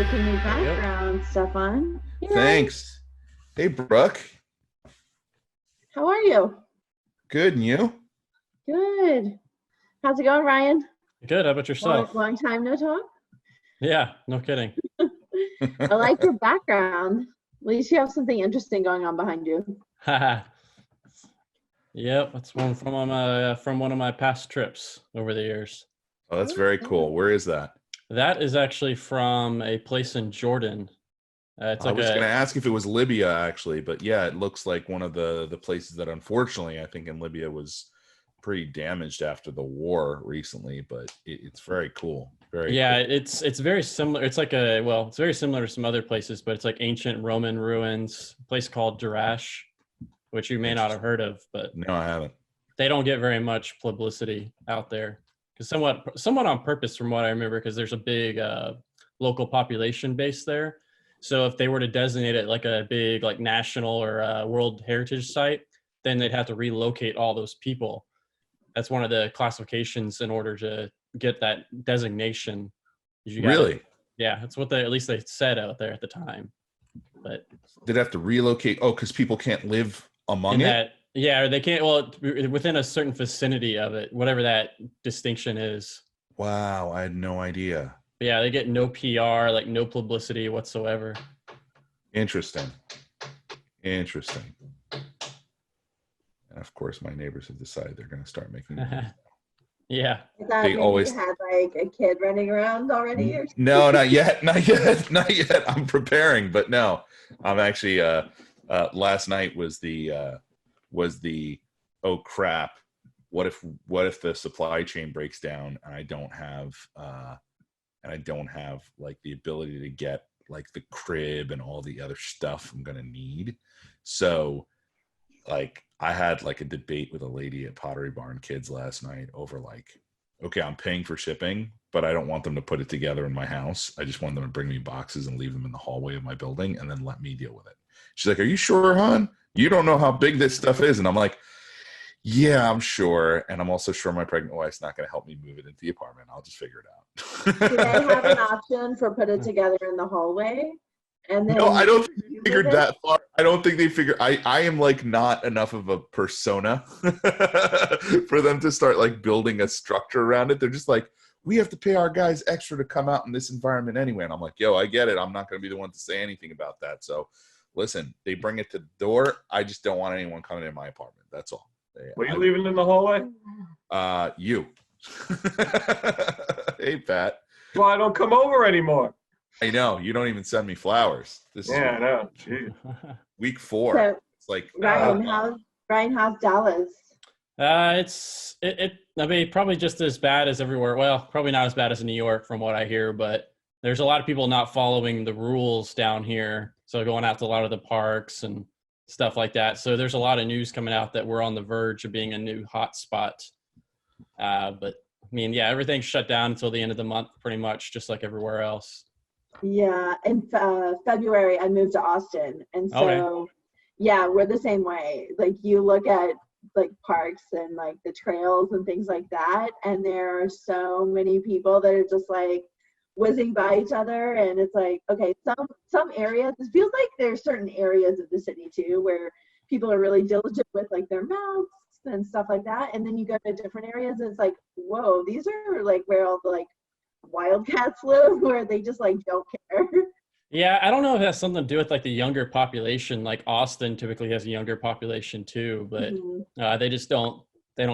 liking your Yep. background, Stefan. Hey, Ryan. Thanks. Hey, Brooke. How are you? Good, and you? Good. How's it going, Ryan? Good. How about yourself? Long time no talk. Yeah, no kidding. I like your background. At least you have something interesting going on behind you. Yep, that's one from one of my past trips over the years. Oh, that's very cool. Where is that? That is actually from a place in Jordan. It's I like was going to a ask if it was Libya, actually, but yeah, it looks like one of the places that, unfortunately, I think in Libya was pretty damaged after the war recently. But it's very cool. Very yeah, cool. it's very similar. It's like it's very similar to some other places, but it's like ancient Roman ruins. A place called Darash, which you may not have heard of, but No, I haven't. they don't get very much publicity out there. Because somewhat on purpose, from what I remember, because there's a big local population base there. So if they were to designate it like a big like national or World Heritage Site, then they'd have to relocate all those people. That's one of the classifications in order to get that designation. Really? Yeah, that's what at least they said out there at the time. But They'd have to relocate. Oh, because people can't live among it? Yeah, or they can't. Well, within a certain vicinity of it, whatever that distinction is. Wow, I had no idea. But yeah, they get no PR, like no publicity whatsoever. Interesting. And of course, my neighbors have decided they're going to start making movies. Yeah. Is that They always had like a kid running around already? Or No, not yet. I'm preparing, but no. I'm actually last night was the oh crap. What if the supply chain breaks down and I don't have like the ability to get like the crib and all the other stuff I'm gonna need. So like I had like a debate with a lady at Pottery Barn Kids last night over like, okay, I'm paying for shipping, but I don't want them to put it together in my house. I just want them to bring me boxes and leave them in the hallway of my building and then let me deal with it. She's like, are you sure, hon? You don't know how big this stuff is. And I'm like, yeah, I'm sure. And I'm also sure my pregnant wife's not going to help me move it into the apartment. I'll just figure it out. do they have an option for put it together in the hallway? And then No, I don't think they figured that far. I don't think they figured. I am like not enough of a persona for them to start like building a structure around it. They're just like, we have to pay our guys extra to come out in this environment anyway. And I'm like, yo, I get it. I'm not going to be the one to say anything about that. So listen, they bring it to the door. I just don't want anyone coming in my apartment. That's all. Were you leaving in the hallway? You. Hey, Pat. Well, I don't come over anymore. I know. You don't even send me flowers. This is I know. Jeez. week 4. So, It's like Ryan, how's Dallas? I mean, probably just as bad as everywhere. Well, probably not as bad as New York from what I hear, but there's a lot of people not following the rules down here. So going out to a lot of the parks and stuff like that. So there's a lot of news coming out that we're on the verge of being a new hot spot. But I mean, yeah, everything's shut down until the end of the month, pretty much, just like everywhere else. Yeah, in February I moved to Austin, and so yeah, we're the same way. Like you look at like parks and like the trails and things like that, and there are so many people that are just like whizzing by each other, and it's like, okay, some areas, it feels like there's certain areas of the city too where people are really diligent with like their masks and stuff like that, and then you go to different areas and it's like, whoa, these are like where all the like wildcats live, where they just like don't care. Yeah, I don't know if it has something to do with like the younger population. Like Austin typically has a younger population too, but they just don't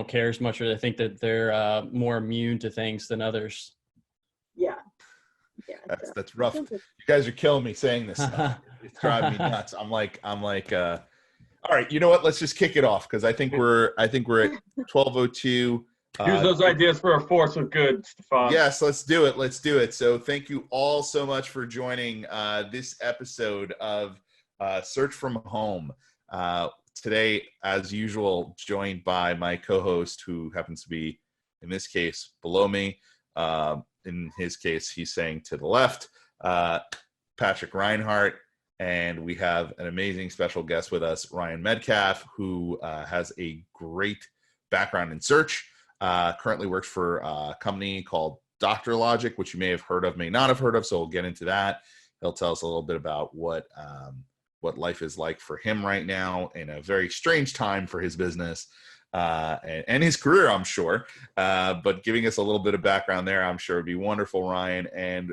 care as much, or they think that they're more immune to things than others. Yeah. That's rough. You guys are killing me saying this stuff. It's driving me nuts. I'm like, all right, you know what? Let's just kick it off because I think we're at 12:02. Use those ideas for a force of good, Stefan. Yes, let's do it. So thank you all so much for joining this episode of Search from Home. Today, as usual, joined by my co-host, who happens to be, in this case, below me. In his case, he's saying to the left, Patrick Reinhardt. And we have an amazing special guest with us, Ryan Metcaf, who has a great background in search. Currently works for a company called DoctorLogic, which you may have heard of, may not have heard of. So we'll get into that. He'll tell us a little bit about what life is like for him right now in a very strange time for his business and his career, I'm sure. But giving us a little bit of background there, I'm sure would be wonderful, Ryan. And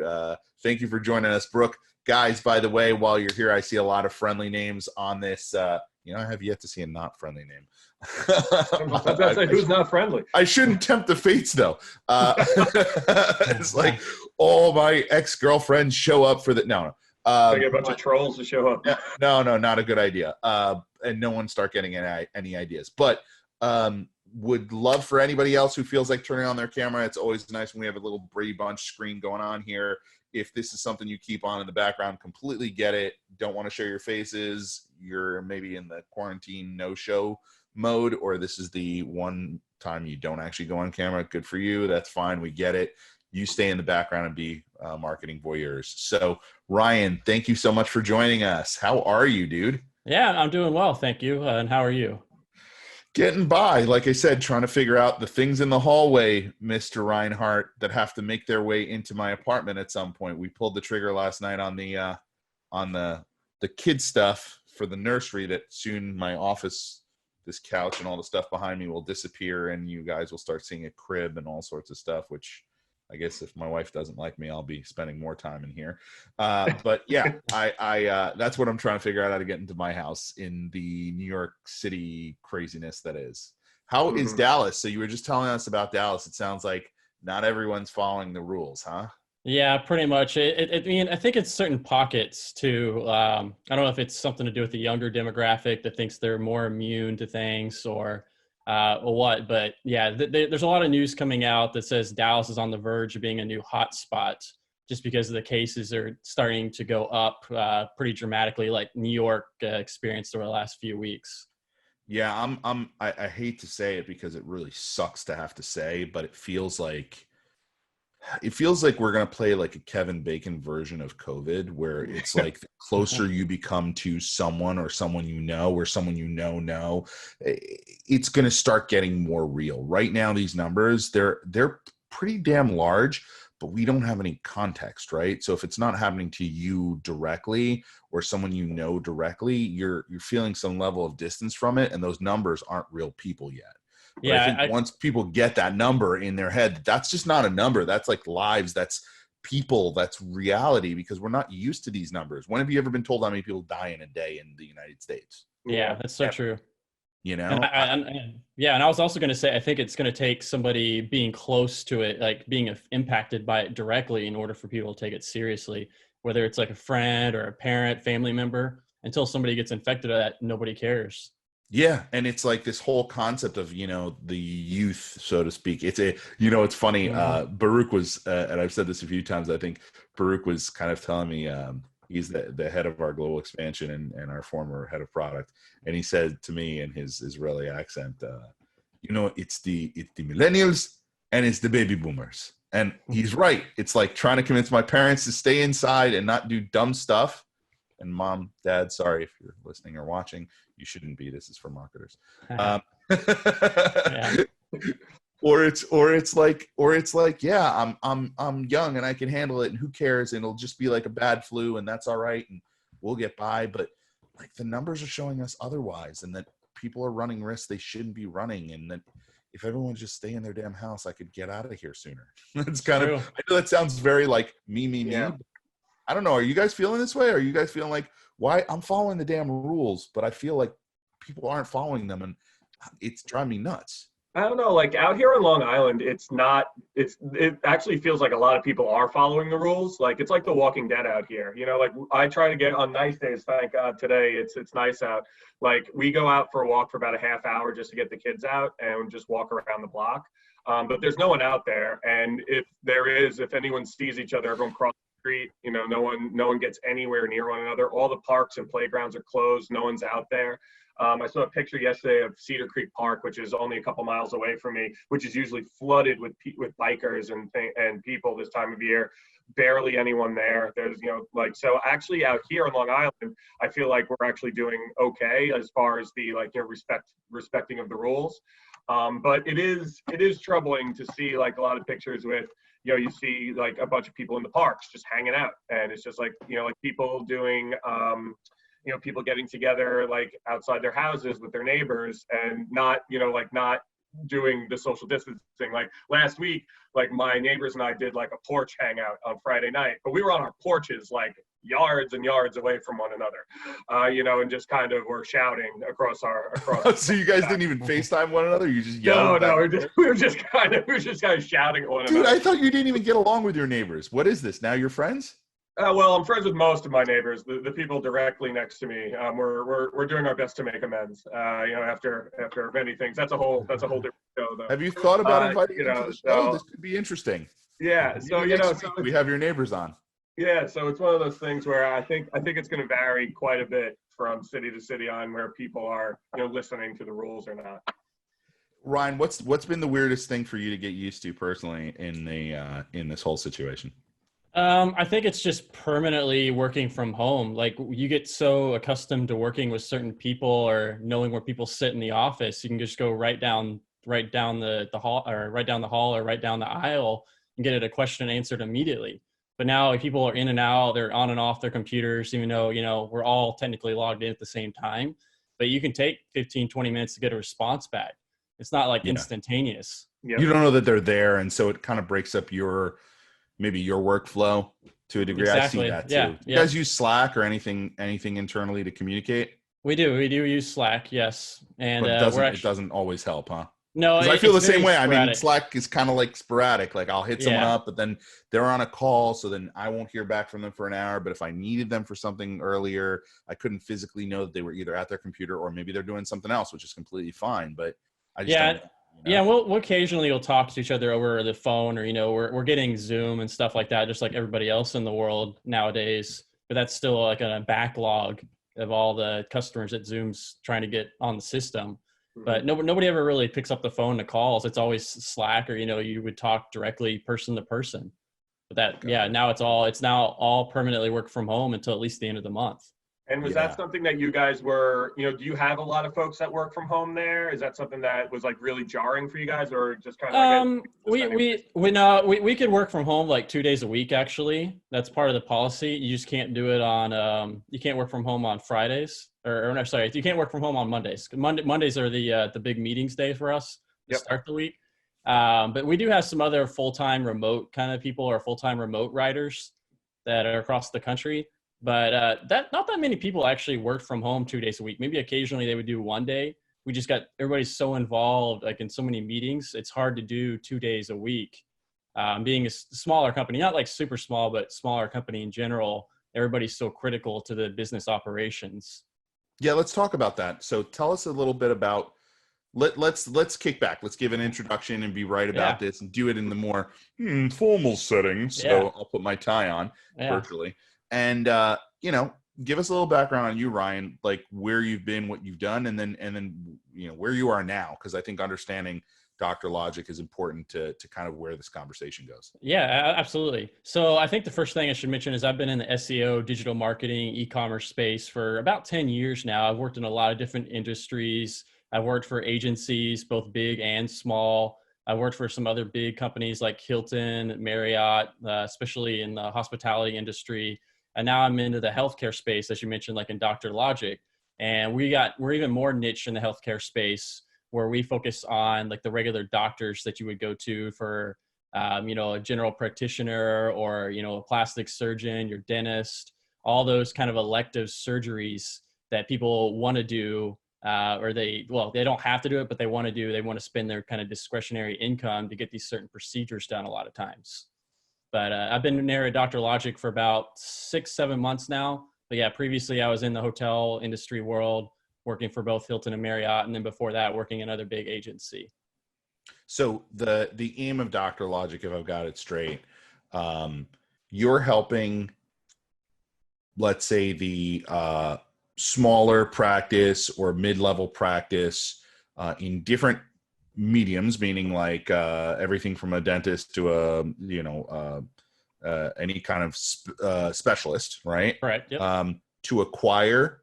thank you for joining us, Brooke. Guys, by the way, while you're here, I see a lot of friendly names on this. I have yet to see a not friendly name. Who's not friendly? I shouldn't tempt the fates, though. It's like all my ex-girlfriends show up for the no. I get a bunch of trolls to show up. No, not a good idea. And no one start getting any ideas. But would love for anybody else who feels like turning on their camera. It's always nice when we have a little Brady Bunch screen going on here. If this is something you keep on in the background, completely get it. Don't want to show your faces. You're maybe in the quarantine no-show mode, or this is the one time you don't actually go on camera. Good for you. That's fine. We get it. You stay in the background and be marketing voyeurs. So, Ryan, thank you so much for joining us. How are you, dude? Yeah, I'm doing well. Thank you. And how are you? Getting by, like I said, trying to figure out the things in the hallway, Mr. Reinhardt, that have to make their way into my apartment at some point. We pulled the trigger last night on the kid stuff for the nursery that soon my office, this couch and all the stuff behind me will disappear and you guys will start seeing a crib and all sorts of stuff, which I guess if my wife doesn't like me, I'll be spending more time in here. But yeah, I that's what I'm trying to figure out how to get into my house in the New York City craziness that is. How is Dallas? So you were just telling us about Dallas. It sounds like not everyone's following the rules, huh? Yeah, pretty much. I mean, I think it's certain pockets too. I don't know if it's something to do with the younger demographic that thinks they're more immune to things or what, but yeah, there's a lot of news coming out that says Dallas is on the verge of being a new hotspot just because the cases are starting to go up pretty dramatically, like New York experienced over the last few weeks. Yeah, I hate to say it because it really sucks to have to say, but it feels like we're going to play like a Kevin Bacon version of COVID, where it's like the closer you become to someone or someone you know or someone you know, it's going to start getting more real. Right now, these numbers, they're pretty damn large, but we don't have any context, right? So if it's not happening to you directly or someone you know directly, you're feeling some level of distance from it, and those numbers aren't real people yet. But yeah, I think once people get that number in their head, that's just not a number. That's like lives. That's people. That's reality, because we're not used to these numbers. When have you ever been told how many people die in a day in the United States? Yeah, that's so true. You know? And I was also going to say, I think it's going to take somebody being close to it, like being impacted by it directly in order for people to take it seriously, whether it's like a friend or a parent, family member. Until somebody gets infected of that, nobody cares. Yeah, and it's like this whole concept of, the youth, so to speak. It's funny. Baruch was, and I've said this a few times, I think Baruch was kind of telling me, he's the head of our global expansion and our former head of product. And he said to me in his Israeli accent, it's the millennials and it's the baby boomers. And he's right. It's like trying to convince my parents to stay inside and not do dumb stuff. And mom, dad, sorry if you're listening or watching, you shouldn't be. This is for marketers. Or it's like, yeah, I'm young and I can handle it, and who cares? And it'll just be like a bad flu, and that's all right, and we'll get by. But like the numbers are showing us otherwise, and that people are running risks they shouldn't be running, and that if everyone would just stay in their damn house, I could get out of here sooner. It's kind of, I know that sounds very like me. Yeah. I don't know. Are you guys feeling this way? Are you guys feeling like, why I'm following the damn rules, but I feel like people aren't following them, and it's driving me nuts? I don't know. Like out here on Long Island, it actually feels like a lot of people are following the rules. Like it's like The Walking Dead out here. Like I try to get on nice days. Thank God today it's nice out. Like we go out for a walk for about a half hour just to get the kids out and just walk around the block. But there's no one out there, and if anyone sees each other, everyone crosses street, no one gets anywhere near one another. All the parks and playgrounds are closed. No one's out there. I saw a picture yesterday of Cedar Creek Park, which is only a couple miles away from me, which is usually flooded with bikers and people this time of year. Barely anyone there. There's, so actually out here on Long Island, I feel like we're actually doing okay as far as the respecting of the rules. But it is troubling to see like a lot of pictures with you see like a bunch of people in the parks just hanging out, and it's just like, like people doing, people getting together like outside their houses with their neighbors, and not, like not doing the social distancing. Like last week, like my neighbors and I did like a porch hangout on Friday night, but we were on our porches like yards and yards away from one another, and just kind of were shouting across. So you guys didn't even FaceTime one another? You just yelled? No, we were just kind of shouting at one another. Dude, I thought you didn't even get along with your neighbors. What is this? Now you're friends? Well, I'm friends with most of my neighbors. The people directly next to me, we're doing our best to make amends. After many things. That's a whole different show, though. Have you thought about inviting them to the show? This could be interesting. Yeah. So we have your neighbors on. Yeah. So it's one of those things where I think it's going to vary quite a bit from city to city on where people are, listening to the rules or not. Ryan, what's been the weirdest thing for you to get used to personally in this whole situation? I think it's just permanently working from home. Like you get so accustomed to working with certain people or knowing where people sit in the office, you can just go right down the hall, or right down the hall, or right down the aisle and get a question answered immediately. But now if people are in and out, they're on and off their computers, even though, we're all technically logged in at the same time, but you can take 15, 20 minutes to get a response back. It's not like instantaneous. Yep. You don't know that they're there. And so it kind of breaks up maybe your workflow to a degree. Exactly. I see that too. Yeah. You guys use Slack or anything internally to communicate? We do use Slack. Yes. And but it doesn't always help, huh? No, I feel the same way. Sporadic. I mean, Slack is kind of like sporadic. Like I'll hit someone up, but then they're on a call. So then I won't hear back from them for an hour. But if I needed them for something earlier, I couldn't physically know that they were either at their computer or maybe they're doing something else, which is completely fine. But I just don't. Yeah, we'll occasionally talk to each other over the phone, or we're getting Zoom and stuff like that, just like everybody else in the world nowadays. But that's still like a backlog of all the customers that Zoom's trying to get on the system. But nobody ever really picks up the phone to calls. It's always Slack, or you would talk directly person to person. But now it's now all permanently work from home until at least the end of the month. And was that something that you guys were, do you have a lot of folks that work from home there? Is that something that was like really jarring for you guys, or just kind of we could work from home like 2 days a week, actually. That's part of the policy. You just can't do it on you can't work from home on Fridays, or no, sorry, you can't work from home on Mondays. Mondays are the big meetings day for us to start the week. But we do have some other full-time remote kind of people, or full-time remote writers that are across the country. But not that many people actually work from home 2 days a week. Maybe occasionally they would do 1 day. We just got everybody's so involved, like in so many meetings, it's hard to do 2 days a week. Being a smaller company, not like super small, but smaller company in general, everybody's so critical to the business operations. Yeah, let's talk about that. So tell us a little bit about. Let's kick back. Let's give an introduction and be right about this, and do it in the more formal setting. So I'll put my tie on virtually. And, give us a little background on you, Ryan, like where you've been, what you've done, and then, where you are now. Cause I think understanding DoctorLogic is important to kind of where this conversation goes. Yeah, absolutely. So I think the first thing I should mention is I've been in the SEO, digital marketing, e-commerce space for about 10 years now. I've worked in a lot of different industries. I've worked for agencies, both big and small. I worked for some other big companies like Hilton, Marriott, especially in the hospitality industry. And now I'm into the healthcare space, as you mentioned, like in DoctorLogic. And we're even more niche in the healthcare space, where we focus on like the regular doctors that you would go to for, a general practitioner, or, a plastic surgeon, your dentist, all those kind of elective surgeries that people want to do, or they don't have to do it, but they want to spend their kind of discretionary income to get these certain procedures done a lot of times. But I've been there at DoctorLogic for about 6-7 months now. But yeah, previously I was in the hotel industry world, working for both Hilton and Marriott. And then before that, working in another big agency. So the aim of DoctorLogic, if I've got it straight, you're helping, let's say, the smaller practice or mid-level practice in different mediums, meaning like everything from a dentist to any kind of specialist, right? Right. Yep. To acquire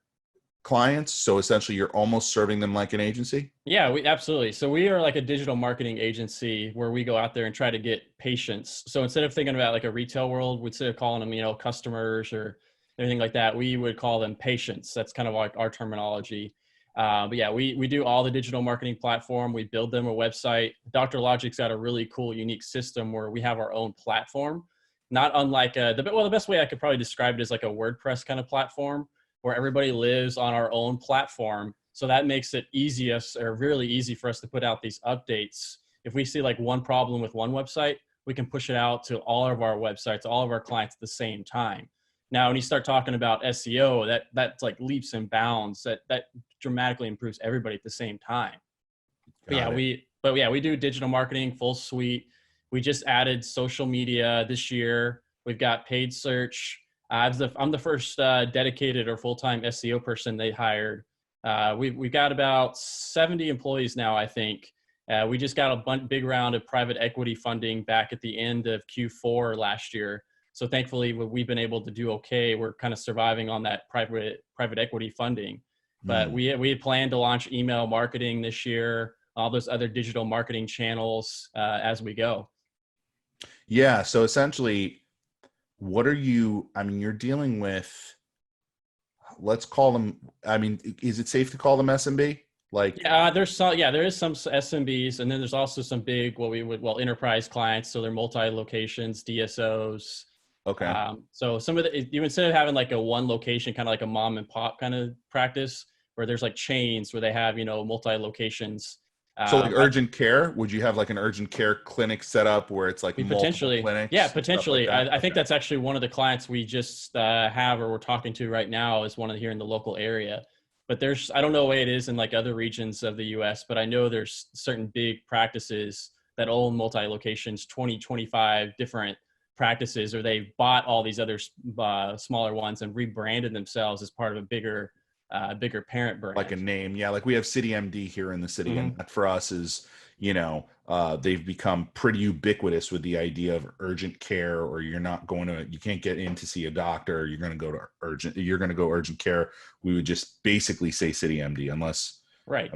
clients? So essentially you're almost serving them like an agency? Yeah, we absolutely. So we are like a digital marketing agency where we go out there and try to get patients. So instead of thinking about like a retail world, instead of calling them, customers or anything like that, we would call them patients. That's kind of like our terminology. But yeah, we do all the digital marketing platform. We build them a website. DoctorLogic's got a really cool, unique system where we have our own platform, not unlike the best way I could probably describe it is like a WordPress kind of platform where everybody lives on our own platform. So that makes it easiest or really easy for us to put out these updates. If we see like one problem with one website, we can push it out to all of our websites, all of our clients at the same time. Now, when you start talking about SEO, that's like leaps and bounds. That dramatically improves everybody at the same time. But yeah, we do digital marketing full suite. We just added social media this year. We've got paid search. I'm the first dedicated or full-time SEO person they hired. We've got about 70 employees now, I think. We just got a big round of private equity funding back at the end of Q4 last year. So thankfully, we've been able to do okay. We're kind of surviving on that private equity funding. But we had planned to launch email marketing this year, all those other digital marketing channels as we go. Yeah. So essentially, you're dealing with, let's call them, is it safe to call them SMB? There is some SMBs, and then there's also some big, enterprise clients. So they're multi-locations, DSOs. Okay. So some of you instead of having like a one location, kind of like a mom and pop kind of practice where there's like chains where they have, multi-locations. So like urgent care, would you have like an urgent care clinic set up where it's like multiple clinics? Yeah, potentially. Like I think that's actually one of the clients we just have or we're talking to right now is one of here in the local area. But I don't know what it is in like other regions of the US, but I know there's certain big practices that own multi-locations, 20, 25 different practices, or they've bought all these other smaller ones and rebranded themselves as part of a bigger parent brand. Like a name. Yeah. Like we have CityMD here in the city. And that for us is, they've become pretty ubiquitous with the idea of urgent care, or you can't get in to see a doctor. You're going to go urgent care. We would just basically say CityMD unless, right.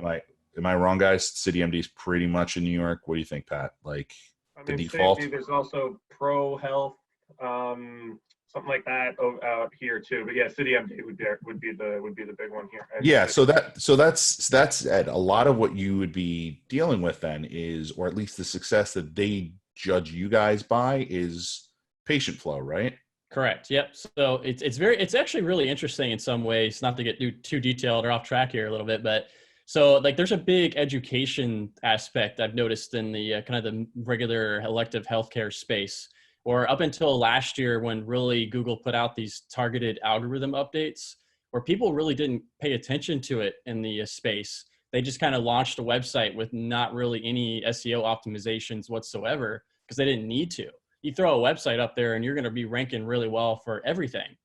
Am I wrong, guys? CityMD is pretty much in New York. What do you think, Pat? The default? There's also Pro Health, something like that out here too. But yeah, CityMD would be the big one here. Yeah, so that's Ed. A lot of what you would be dealing with then is, or at least the success that they judge you guys by is patient flow, right? Correct. Yep. So it's actually really interesting in some ways, not to get too detailed or off track here a little bit, but so like there's a big education aspect I've noticed in the kind of the regular elective healthcare space. Or up until last year when really Google put out these targeted algorithm updates where people really didn't pay attention to it in the space. They just kind of launched a website with not really any SEO optimizations whatsoever because they didn't need to. You throw a website up there and you're going to be ranking really well for everything.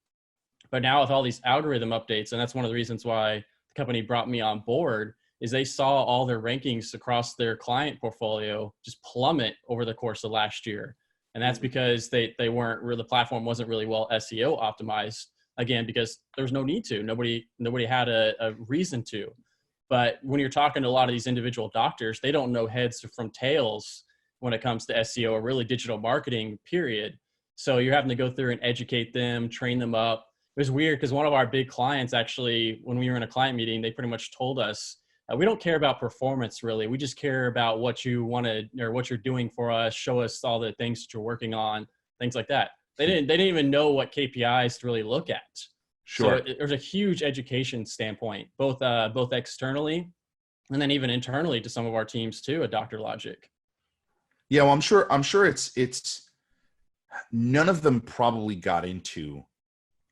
But now with all these algorithm updates, and that's one of the reasons why the company brought me on board, is they saw all their rankings across their client portfolio just plummet over the course of last year. And that's because the platform wasn't really well SEO optimized, again, because there was no need to. Nobody had a reason to. But when you're talking to a lot of these individual doctors, they don't know heads from tails when it comes to SEO or really digital marketing, period. So you're having to go through and educate them, train them up. It was weird because one of our big clients actually, when we were in a client meeting, they pretty much told us, we don't care about performance really. We just care about what you want to, or what you're doing for us. Show us all the things that you're working on, things like that. They didn't even know what KPIs to really look at. Sure. So there's a huge education standpoint, both externally and then even internally to some of our teams too at DoctorLogic. Yeah, well, I'm sure it's none of them probably got into.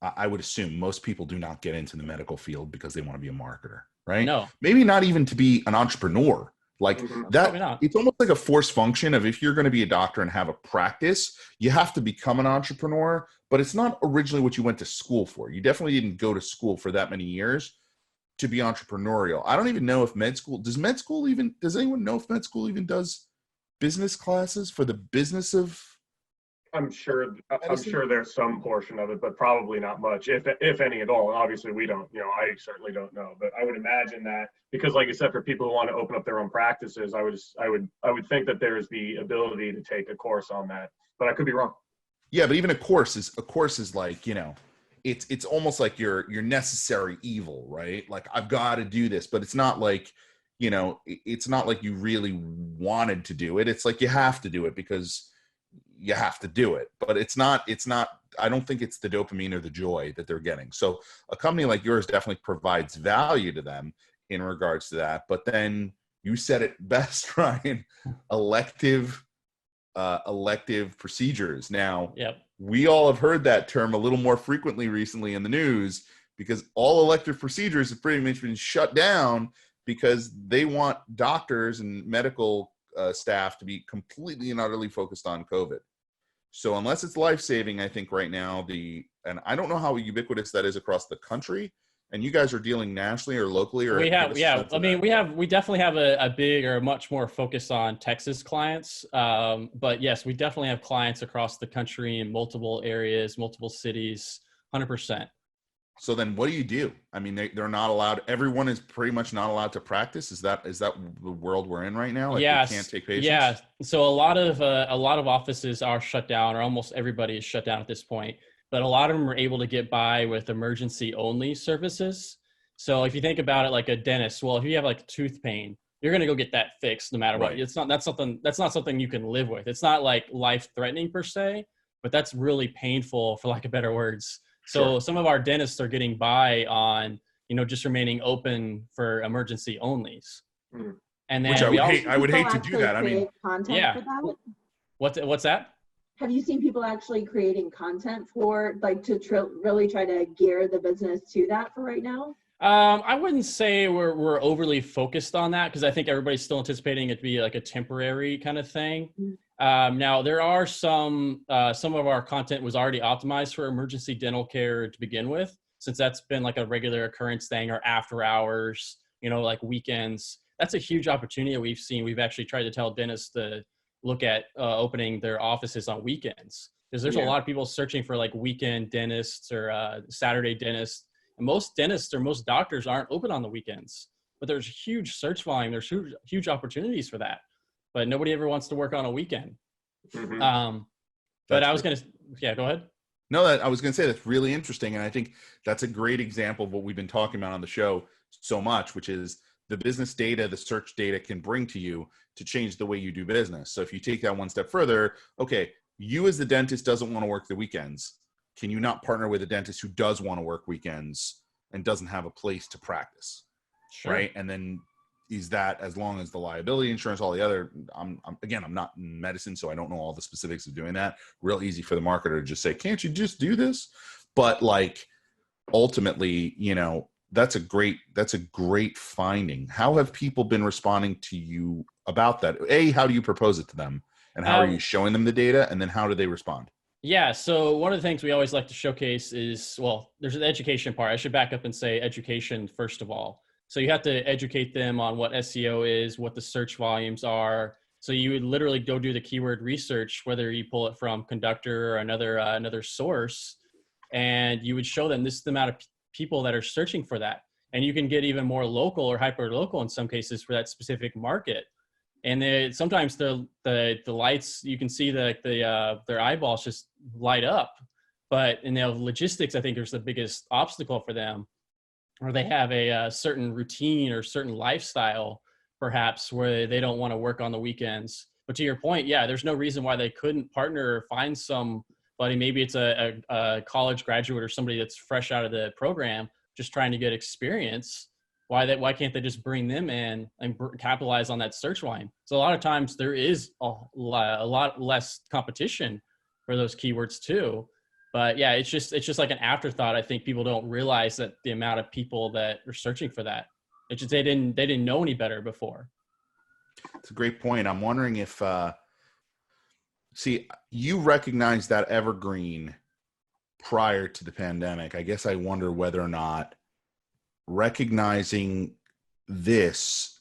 I would assume most people do not get into the medical field because they want to be a marketer. Right? No. Maybe not even to be an entrepreneur. Like that, it's almost like a forced function of if you're going to be a doctor and have a practice, you have to become an entrepreneur, but it's not originally what you went to school for. You definitely didn't go to school for that many years to be entrepreneurial. I don't even know if does anyone know if med school even does business classes for the business of I'm sure medicine? there's some portion of it, but probably not much, if any at all. Obviously, we don't. I certainly don't know, but I would imagine that because, like you said, for people who want to open up their own practices, I would think that there's the ability to take a course on that, but I could be wrong. Yeah, but even a course is like, it's almost like your necessary evil, right? Like I've got to do this, but it's not like, it's not like you really wanted to do it. It's like you have to do it because you have to do it, but it's not, I don't think it's the dopamine or the joy that they're getting. So a company like yours definitely provides value to them in regards to that. But then you said it best, Ryan, elective procedures. Now, Yep. we all have heard that term a little more frequently recently in the news because all elective procedures have pretty much been shut down because they want doctors and medical staff to be completely and utterly focused on COVID. So unless it's life-saving, I think right now and I don't know how ubiquitous that is across the country. And you guys are dealing nationally or locally, or we definitely have a big or much more focus on Texas clients. But yes, we definitely have clients across the country in multiple areas, multiple cities, 100%. So then what do you do? I mean, they're not allowed. Everyone is pretty much not allowed to practice. Is that the world we're in right now? Like yes. They can't take patients? Yeah. So a lot of offices are shut down, or almost everybody is shut down at this point. But a lot of them are able to get by with emergency only services. So if you think about it like a dentist, well, if you have like tooth pain, you're going to go get that fixed no matter what. Right. That's not something you can live with. It's not like life threatening per se, but that's really painful for lack of better words. So Sure. Some of our dentists are getting by on, just remaining open for emergency onlys. Mm. And then which I would hate to do that. I mean, yeah. What's that? Have you seen people actually creating content for like to really try to gear the business to that for right now? I wouldn't say we're overly focused on that because I think everybody's still anticipating it to be like a temporary kind of thing. Now there are some of our content was already optimized for emergency dental care to begin with, since that's been like a regular occurrence thing, or after hours, like weekends. That's a huge opportunity that we've seen. We've actually tried to tell dentists to look at opening their offices on weekends, because there's a lot of people searching for like weekend dentists or Saturday dentists. And most dentists or most doctors aren't open on the weekends, but there's huge search volume. There's huge opportunities for that, but nobody ever wants to work on a weekend. Mm-hmm. But I was going to, go ahead. No, I was going to say that's really interesting. And I think that's a great example of what we've been talking about on the show so much, which is the business data, the search data can bring to you to change the way you do business. So if you take that one step further, okay, you as the dentist doesn't want to work the weekends. Can you not partner with a dentist who does want to work weekends and doesn't have a place to practice? Sure. Right. And then is that, as long as the liability insurance, all the other, I'm not in medicine, so I don't know all the specifics of doing that. Real easy for the marketer to just say, can't you just do this? But like, ultimately, that's a great finding. How have people been responding to you about that? How do you propose it to them? And how are you showing them the data? And then how do they respond? Yeah. So one of the things we always like to showcase is, well, there's an education part. I should back up and say education first of all. So you have to educate them on what SEO is, what the search volumes are. So you would literally go do the keyword research, whether you pull it from Conductor or another source, and you would show them this is the amount of people that are searching for that. And you can get even more local or hyper local in some cases for that specific market. And sometimes the lights, you can see their eyeballs just light up. But in the logistics, I think there's the biggest obstacle for them, or they have a certain routine or certain lifestyle, perhaps, where they don't want to work on the weekends. But to your point, there's no reason why they couldn't partner or find somebody. Maybe it's a college graduate or somebody that's fresh out of the program, just trying to get experience. Why can't they just bring them in and capitalize on that search line? So a lot of times there is a lot less competition for those keywords too. But it's just like an afterthought. I think people don't realize that the amount of people that are searching for that. It's just they didn't know any better before. It's a great point. I'm wondering if you recognize that evergreen prior to the pandemic. I guess I wonder whether or not recognizing this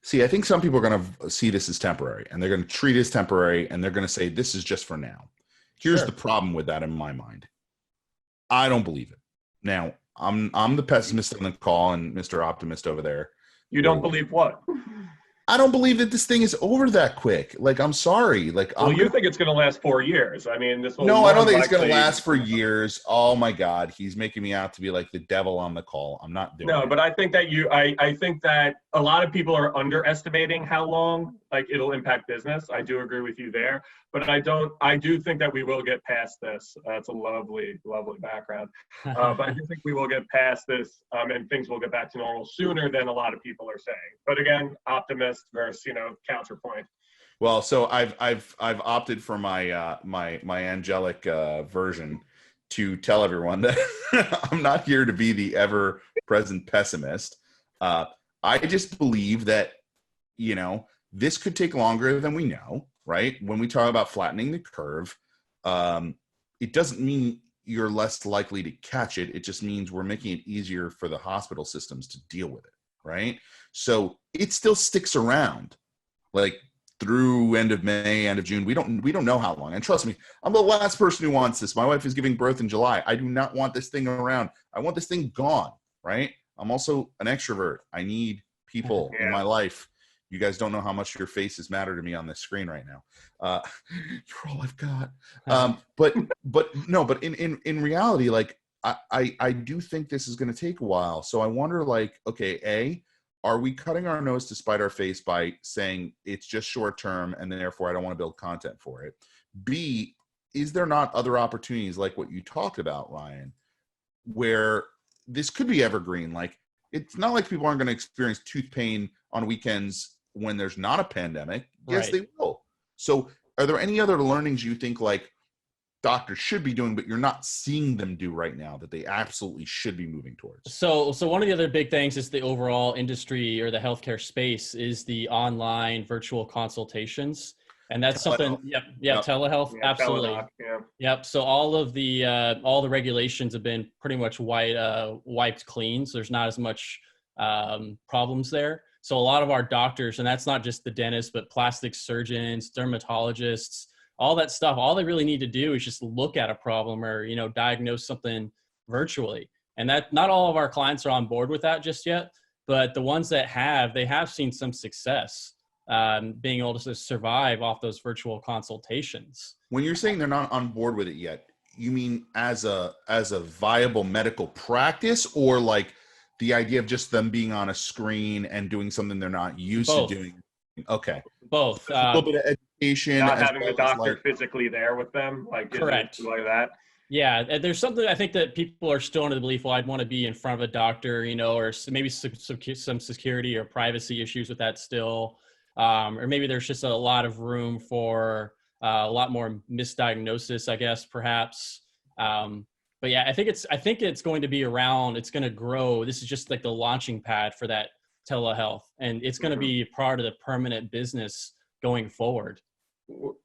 See, I think some people are going to see this as temporary, and they're going to treat it as temporary, and they're going to say, this is just for now. Here's the problem with that in my mind. I don't believe it. Now, I'm the pessimist on the call, and Mr. Optimist over there. You don't believe what? I don't believe that this thing is over that quick. Like, I'm sorry. Like, well, you think it's going to last 4 years? I mean, this. No, I don't think it's going to last for years. Oh my God, he's making me out to be like the devil on the call. I'm not doing. No, it. But I think that I think that a lot of people are underestimating how long it'll impact business. I do agree with you there, but I do think that we will get past this. That's a lovely, lovely background. But I do think we will get past this, and things will get back to normal sooner than a lot of people are saying. But again, optimist versus counterpoint. Well, so I've opted for my my angelic version to tell everyone that I'm not here to be the ever present pessimist. I just believe that this could take longer than we know. Right? When we talk about flattening the curve, it doesn't mean you're less likely to catch it. It just means we're making it easier for the hospital systems to deal with it. Right? So it still sticks around, through end of May, end of June. We don't know how long. And trust me, I'm the last person who wants this. My wife is giving birth in July. I do not want this thing around. I want this thing gone, right? I'm also an extrovert. I need people in my life. You guys don't know how much your faces matter to me on this screen right now. You're all I've got. But in reality, I do think this is going to take a while. So I wonder, okay, A, are we cutting our nose to spite our face by saying it's just short term and therefore I don't want to build content for it? B, is there not other opportunities like what you talked about, Ryan, where this could be evergreen? It's not like people aren't going to experience tooth pain on weekends when there's not a pandemic. Yes, they will. So are there any other learnings you think doctors should be doing, but you're not seeing them do right now that they absolutely should be moving towards? So one of the other big things is the overall industry or the healthcare space is the online virtual consultations. And that's something, telehealth, absolutely. Teledoc, Yep. So all the regulations have been pretty much wiped clean. So there's not as much problems there. So a lot of our doctors, and that's not just the dentists, but plastic surgeons, dermatologists, all that stuff, all they really need to do is just look at a problem or, diagnose something virtually. And that not all of our clients are on board with that just yet, but the ones that they have seen some success being able to survive off those virtual consultations. When you're saying they're not on board with it yet, you mean as a viable medical practice, or the idea of just them being on a screen and doing something they're not used to doing? Okay. Both. A little bit of education. Not having the doctor physically there with them. Correct. Like that. Yeah. And there's something I think that people are still under the belief, well, I'd want to be in front of a doctor, or maybe some security or privacy issues with that still. Or maybe there's just a lot of room for a lot more misdiagnosis, I guess, perhaps. But yeah, I think it's going to be around. It's going to grow. This is just the launching pad for that telehealth, and it's going to be part of the permanent business going forward.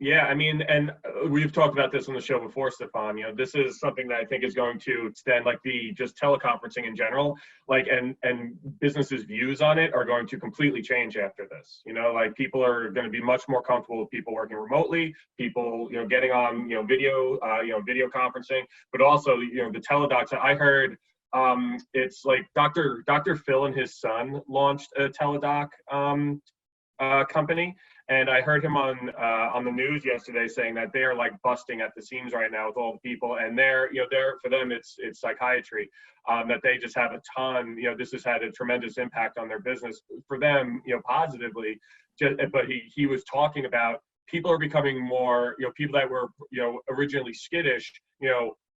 Yeah, I mean, and we've talked about this on the show before, Stefan. This is something that I think is going to extend, the just teleconferencing in general, and businesses' views on it are going to completely change after this. People are going to be much more comfortable with people working remotely, people, getting on, video conferencing, but also, the teledocs. I heard it's Dr. Phil and his son launched a teledoc company. And I heard him on the news yesterday saying that they are busting at the seams right now with all the people, and they're for them it's psychiatry, that they just have a ton. This has had a tremendous impact on their business for them, positively. But he was talking about people are becoming more, people that were originally skittish,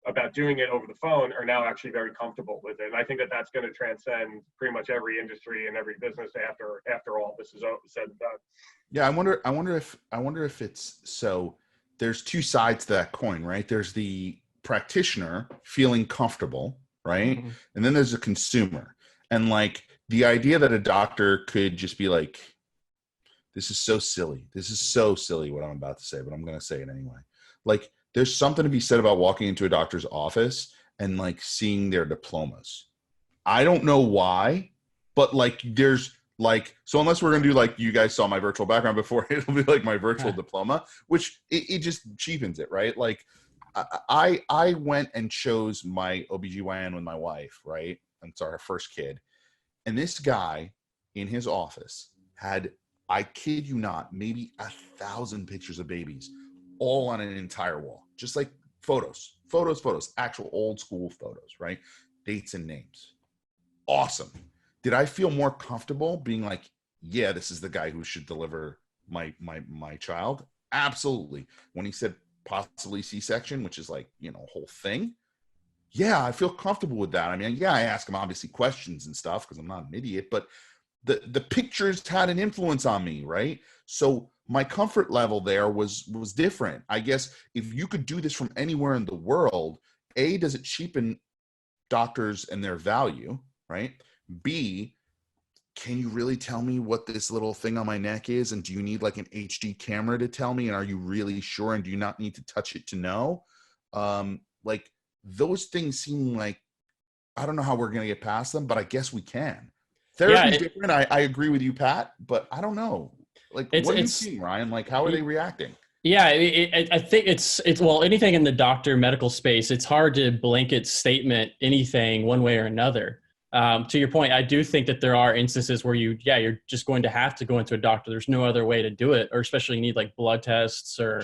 about doing it over the phone are now actually very comfortable with it. And I think that that's going to transcend pretty much every industry and every business after all this is said and done. Yeah, I wonder if it's so. There's two sides to that coin, right? There's the practitioner feeling comfortable, right? Mm-hmm. And then there's a consumer, and the idea that a doctor could just be this is so silly. This is so silly what I'm about to say, but I'm going to say it anyway. There's something to be said about walking into a doctor's office and seeing their diplomas. I don't know why, but there's Like, so unless we're going to do like, you guys saw my virtual background before, it'll be like my virtual diploma, which it just cheapens it, right? Like I went and chose my OBGYN with my wife, right? And it's our first kid. And this guy in his office had, I kid you not, maybe 1,000 pictures of babies all on an entire wall, just like photos, actual old school photos, right? Dates and names. Awesome. Did I feel more comfortable being like, yeah, this is the guy who should deliver my child? Absolutely. When he said possibly C-section, which is like, you know, a whole thing. Yeah, I feel comfortable with that. I mean, yeah, I ask him obviously questions and stuff because I'm not an idiot, but the pictures had an influence on me, right? So my comfort level there was different. I guess if you could do this from anywhere in the world, A, does it cheapen doctors and their value, right? B, can you really tell me what this little thing on my neck is? And do you need like an HD camera to tell me? And are you really sure? And do you not need to touch it to know? Like those things seem like, I don't know how we're going to get past them, but I guess we can. Therapy's different. I agree with you, Pat, but I don't know. Like, what are you seeing, Ryan? Like, how are they reacting? Yeah, I think it's well, anything in the doctor medical space, it's hard to blanket statement anything one way or another. To your point, I do think that there are instances where you're just going to have to go into a doctor. There's no other way to do it, or especially you need like blood tests or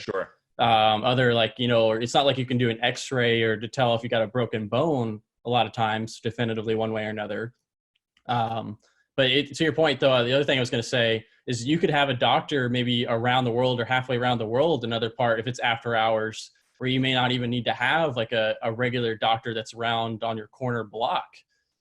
other like, you know, or it's not like you can do an X-ray or to tell if you got a broken bone a lot of times definitively one way or another. But to your point though, the other thing I was going to say is you could have a doctor maybe around the world or halfway around the world, another part, if it's after hours, where you may not even need to have like a regular doctor that's around on your corner block.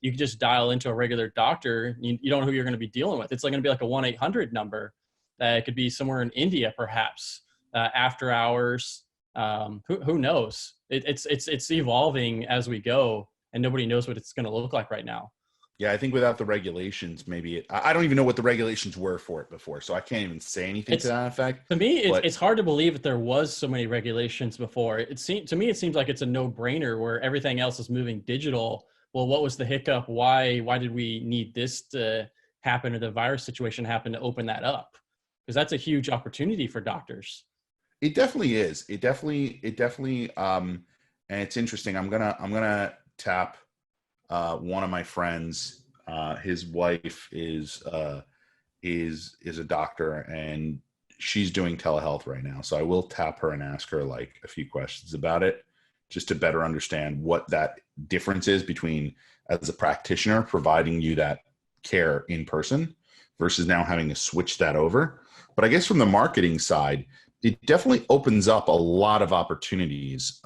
You can just dial into a regular doctor. You don't know who you're going to be dealing with. It's like going to be like a 1-800 number. It could be somewhere in India, perhaps, after hours. Who knows? It's evolving as we go, and nobody knows what it's going to look like right now. Yeah, I think without the regulations, maybe I don't even know what the regulations were for it before, so I can't even say anything to that effect. To me, it's hard to believe that there was so many regulations before. It seems like it's a no-brainer where everything else is moving digital. Well, what was the hiccup? Why did we need this to happen, or the virus situation happen to open that up? Because that's a huge opportunity for doctors. It definitely is. It definitely. And it's interesting. I'm gonna tap one of my friends. His wife is a doctor, and she's doing telehealth right now. So I will tap her and ask her like a few questions about it, just to better understand what that difference is between as a practitioner providing you that care in person versus now having to switch that over. But I guess from the marketing side, it definitely opens up a lot of opportunities.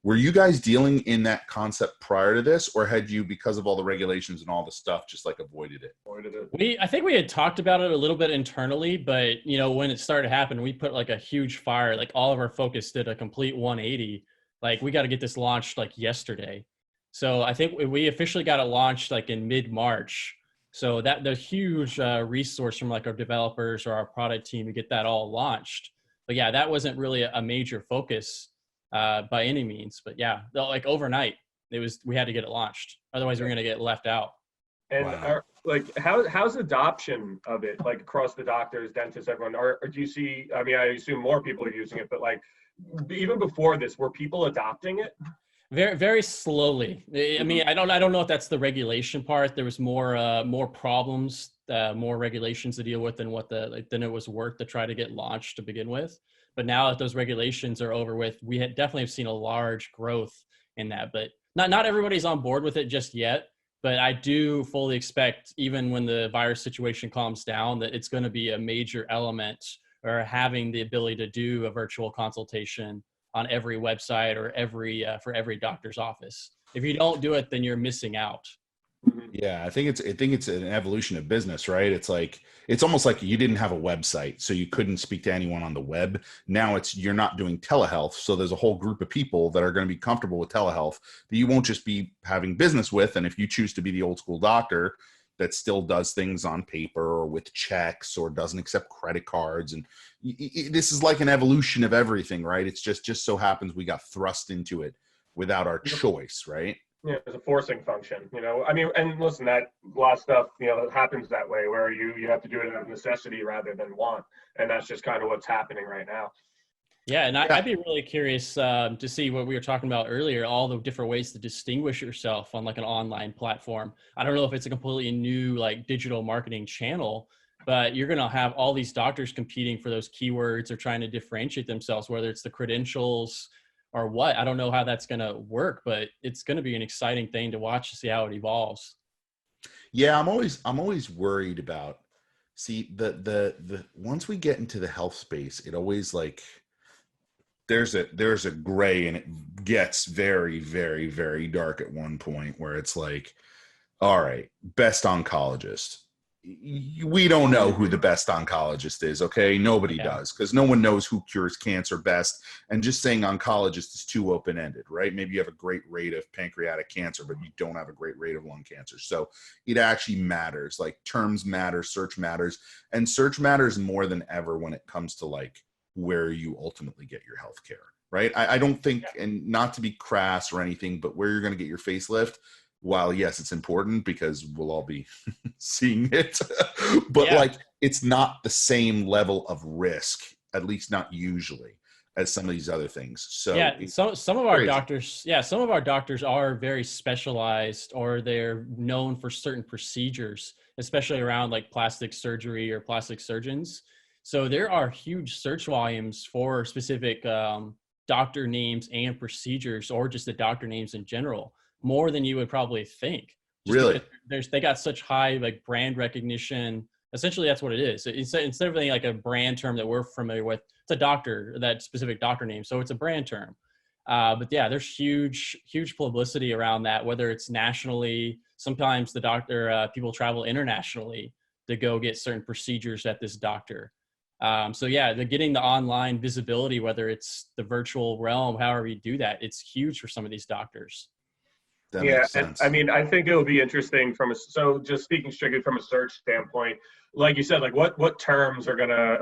Were you guys dealing in that concept prior to this, or had you, because of all the regulations and all the stuff, just like avoided it? I think we had talked about it a little bit internally, but you know, when it started to happen, we put like a huge fire, like all of our focus did a complete 180. Like we got to get this launched like yesterday. So I think we officially got it launched like in mid-March. So that the huge resource from like our developers or our product team to get that all launched. But yeah, that wasn't really a major focus by any means. But yeah, like overnight, we had to get it launched. Otherwise, we're going to get left out. And wow. How's adoption of it, like across the doctors, dentists, everyone? Or do you see? I mean, I assume more people are using it, but like even before this, were people adopting it? Very, very slowly. I mean, I don't know if that's the regulation part. There was more problems, more regulations to deal with than than it was worth to try to get launched to begin with. But now that those regulations are over with, we definitely have seen a large growth in that. But not everybody's on board with it just yet. But I do fully expect, even when the virus situation calms down, that it's going to be a major element, or having the ability to do a virtual consultation on every website or for every doctor's office. If you don't do it, then you're missing out. Yeah, I think it's an evolution of business, right? It's almost like you didn't have a website, so you couldn't speak to anyone on the web. Now you're not doing telehealth, so there's a whole group of people that are going to be comfortable with telehealth that you won't just be having business with. And if you choose to be the old school doctor that still does things on paper or with checks or doesn't accept credit cards, and this is like an evolution of everything, right? It's just so happens we got thrust into it without our choice, right? Yeah, it's a forcing function, I mean, and listen, that a lot of stuff, that happens that way where you have to do it out of necessity rather than want. And that's just kind of what's happening right now. Yeah, and I'd be really curious to see what we were talking about earlier, all the different ways to distinguish yourself on like an online platform. I don't know if it's a completely new like digital marketing channel, but you're going to have all these doctors competing for those keywords or trying to differentiate themselves, whether it's the credentials or what. I don't know how that's going to work, but it's going to be an exciting thing to watch to see how it evolves. Yeah, I'm always worried about, see, the once we get into the health space, it always like there's a gray, and it gets very, very, very dark at one point where it's like, all right, best oncologist. We don't know who the best oncologist is, okay? Nobody does, because no one knows who cures cancer best. And just saying oncologist is too open-ended, right? Maybe you have a great rate of pancreatic cancer, but you don't have a great rate of lung cancer. So it actually matters. Like terms matter, search matters. And search matters more than ever when it comes to like where you ultimately get your health care, right? I don't think, and not to be crass or anything, but where you're going to get your facelift, while yes, it's important because we'll all be seeing it, but like it's not the same level of risk, at least not usually, as some of these other things. So some of our doctors, some of our doctors are very specialized, or they're known for certain procedures, especially around like plastic surgery or plastic surgeons. So there are huge search volumes for specific doctor names and procedures, or just the doctor names in general, more than you would probably think. Really? They got such high like brand recognition. Essentially, that's what it is. Instead of being like a brand term that we're familiar with, it's a doctor, that specific doctor name. So it's a brand term. But yeah, there's huge publicity around that, whether it's nationally. Sometimes the doctor, people travel internationally to go get certain procedures at this doctor. So yeah, they're getting the online visibility, whether it's the virtual realm, however you do that, it's huge for some of these doctors. That makes sense. And I mean, I think it'll be interesting so just speaking strictly from a search standpoint, like you said, like what terms are gonna,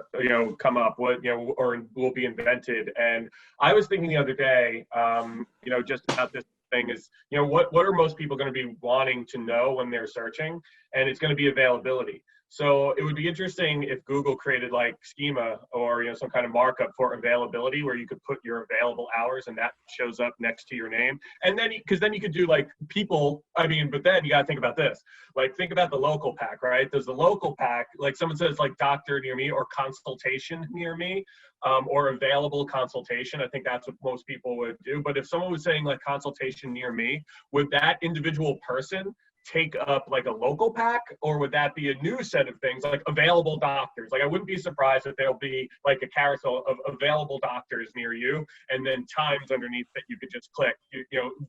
come up, or will be invented. And I was thinking the other day, just about this thing is, what are most people going to be wanting to know when they're searching? And it's going to be availability. So it would be interesting if Google created like schema or some kind of markup for availability, where you could put your available hours and that shows up next to your name. And then because then you could do like people. I mean, but then you got to think about this. Like think about the local pack, right? Does the local pack, like someone says like doctor near me or consultation near me, or available consultation? I think that's what most people would do. But if someone was saying like consultation near me, would that individual person take up like a local pack, or would that be a new set of things like available doctors? Like I wouldn't be surprised if there'll be like a carousel of available doctors near you, and then times underneath that you could just click,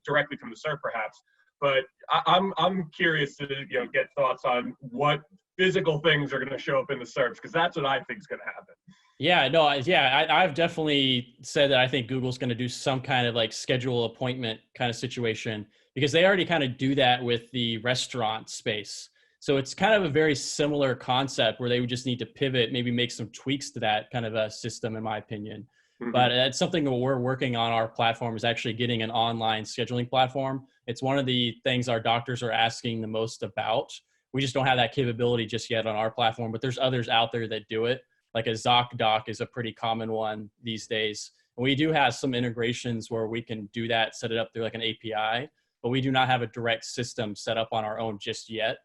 directly from the SERP perhaps. But I'm curious to get thoughts on what physical things are going to show up in the search, because that's what I think is going to happen. I've definitely said that I think Google's going to do some kind of like schedule appointment kind of situation, because they already kind of do that with the restaurant space. So it's kind of a very similar concept where they would just need to pivot, maybe make some tweaks to that kind of a system, in my opinion. Mm-hmm. But it's something that we're working on our platform, is actually getting an online scheduling platform. It's one of the things our doctors are asking the most about. We just don't have that capability just yet on our platform, but there's others out there that do it. Like a ZocDoc is a pretty common one these days. And we do have some integrations where we can do that, set it up through like an API, but we do not have a direct system set up on our own just yet.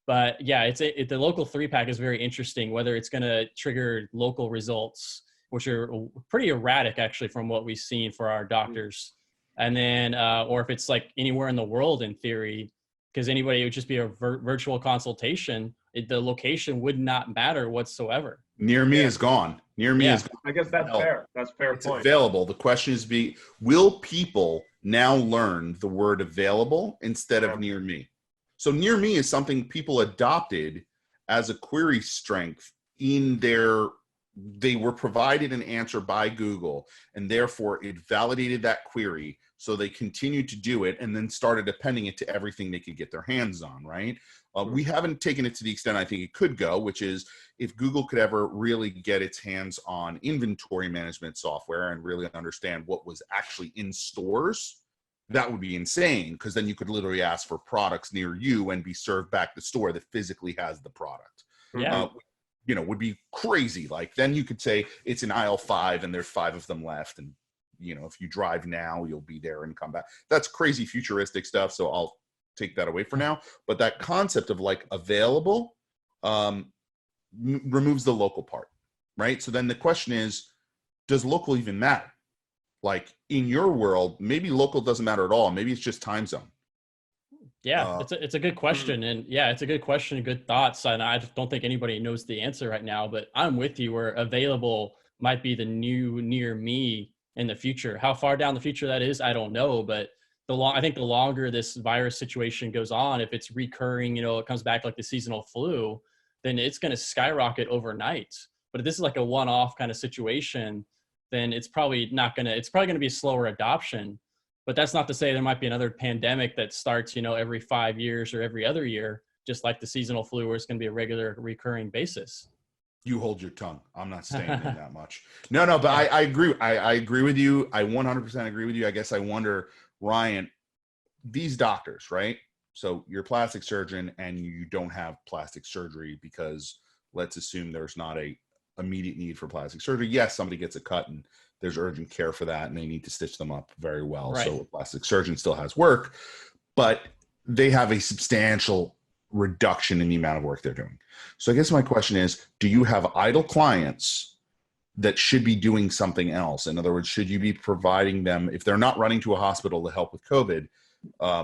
But yeah, the local 3-pack is very interesting, whether it's going to trigger local results, which are pretty erratic actually from what we've seen for our doctors. And then, or if it's like anywhere in the world in theory, because anybody, it would just be a virtual consultation. The location would not matter whatsoever. Near me is gone. Near me is gone. I guess that's fair. That's a fair point. It's available. The question is, will people now learn the word available instead of near me? So near me is something people adopted as a query strength they were provided an answer by Google, and therefore it validated that query. So they continued to do it and then started appending it to everything they could get their hands on, right? We haven't taken it to the extent I think it could go, which is if Google could ever really get its hands on inventory management software and really understand what was actually in stores, that would be insane, because then you could literally ask for products near you and be served back the store that physically has the product. Yeah. Would be crazy. Like, then you could say it's in aisle 5 and there's 5 of them left. And, if you drive now, you'll be there and come back. That's crazy futuristic stuff. So I'll take that away for now. But that concept of like available removes the local part, right? So then the question is, does local even matter? Like, in your world, maybe local doesn't matter at all. Maybe it's just time zone. Yeah, it's a good question. And yeah, it's a good question and good thoughts. And I don't think anybody knows the answer right now, but I'm with you where available might be the new near me in the future. How far down the future that is, I don't know. But I think the longer this virus situation goes on, if it's recurring, it comes back like the seasonal flu, then it's going to skyrocket overnight. But if this is like a one-off kind of situation, then it's probably going to be a slower adoption. But that's not to say there might be another pandemic that starts, every 5 years or every other year, just like the seasonal flu, where it's going to be a regular recurring basis. You hold your tongue. I'm not staying in that much. No, but I agree. I agree with you. I 100% agree with you. I guess I wonder, Ryan, these doctors, right? So you're a plastic surgeon and you don't have plastic surgery because let's assume there's not a immediate need for plastic surgery. Yes, somebody gets a cut and there's urgent care for that and they need to stitch them up very well. Right. So a plastic surgeon still has work, but they have a substantial reduction in the amount of work they're doing. So I guess my question is, do you have idle clients that should be doing something else? In other words, should you be providing them, if they're not running to a hospital to help with COVID,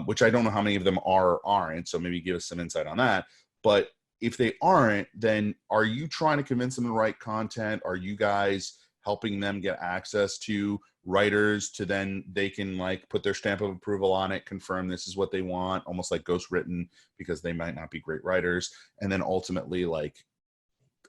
which I don't know how many of them are or aren't, so maybe give us some insight on that. But if they aren't, then are you trying to convince them to write content? Are you guys helping them get access to writers to then they can like put their stamp of approval on it, confirm this is what they want, almost like ghost written, because they might not be great writers, and then ultimately like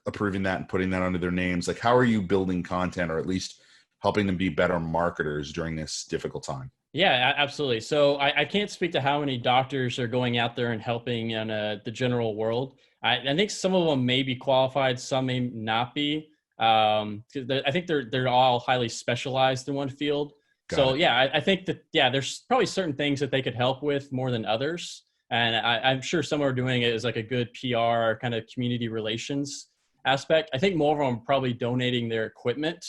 approving that and putting that under their names? Like, how are you building content, or at least helping them be better marketers during this difficult time? Yeah, absolutely. So I can't speak to how many doctors are going out there and helping in the general world. I think some of them may be qualified, some may not be. I think they're all highly specialized in one field. So yeah, I think that, there's probably certain things that they could help with more than others. And I'm sure some are doing it as like a good PR kind of community relations aspect. I think more of them are probably donating their equipment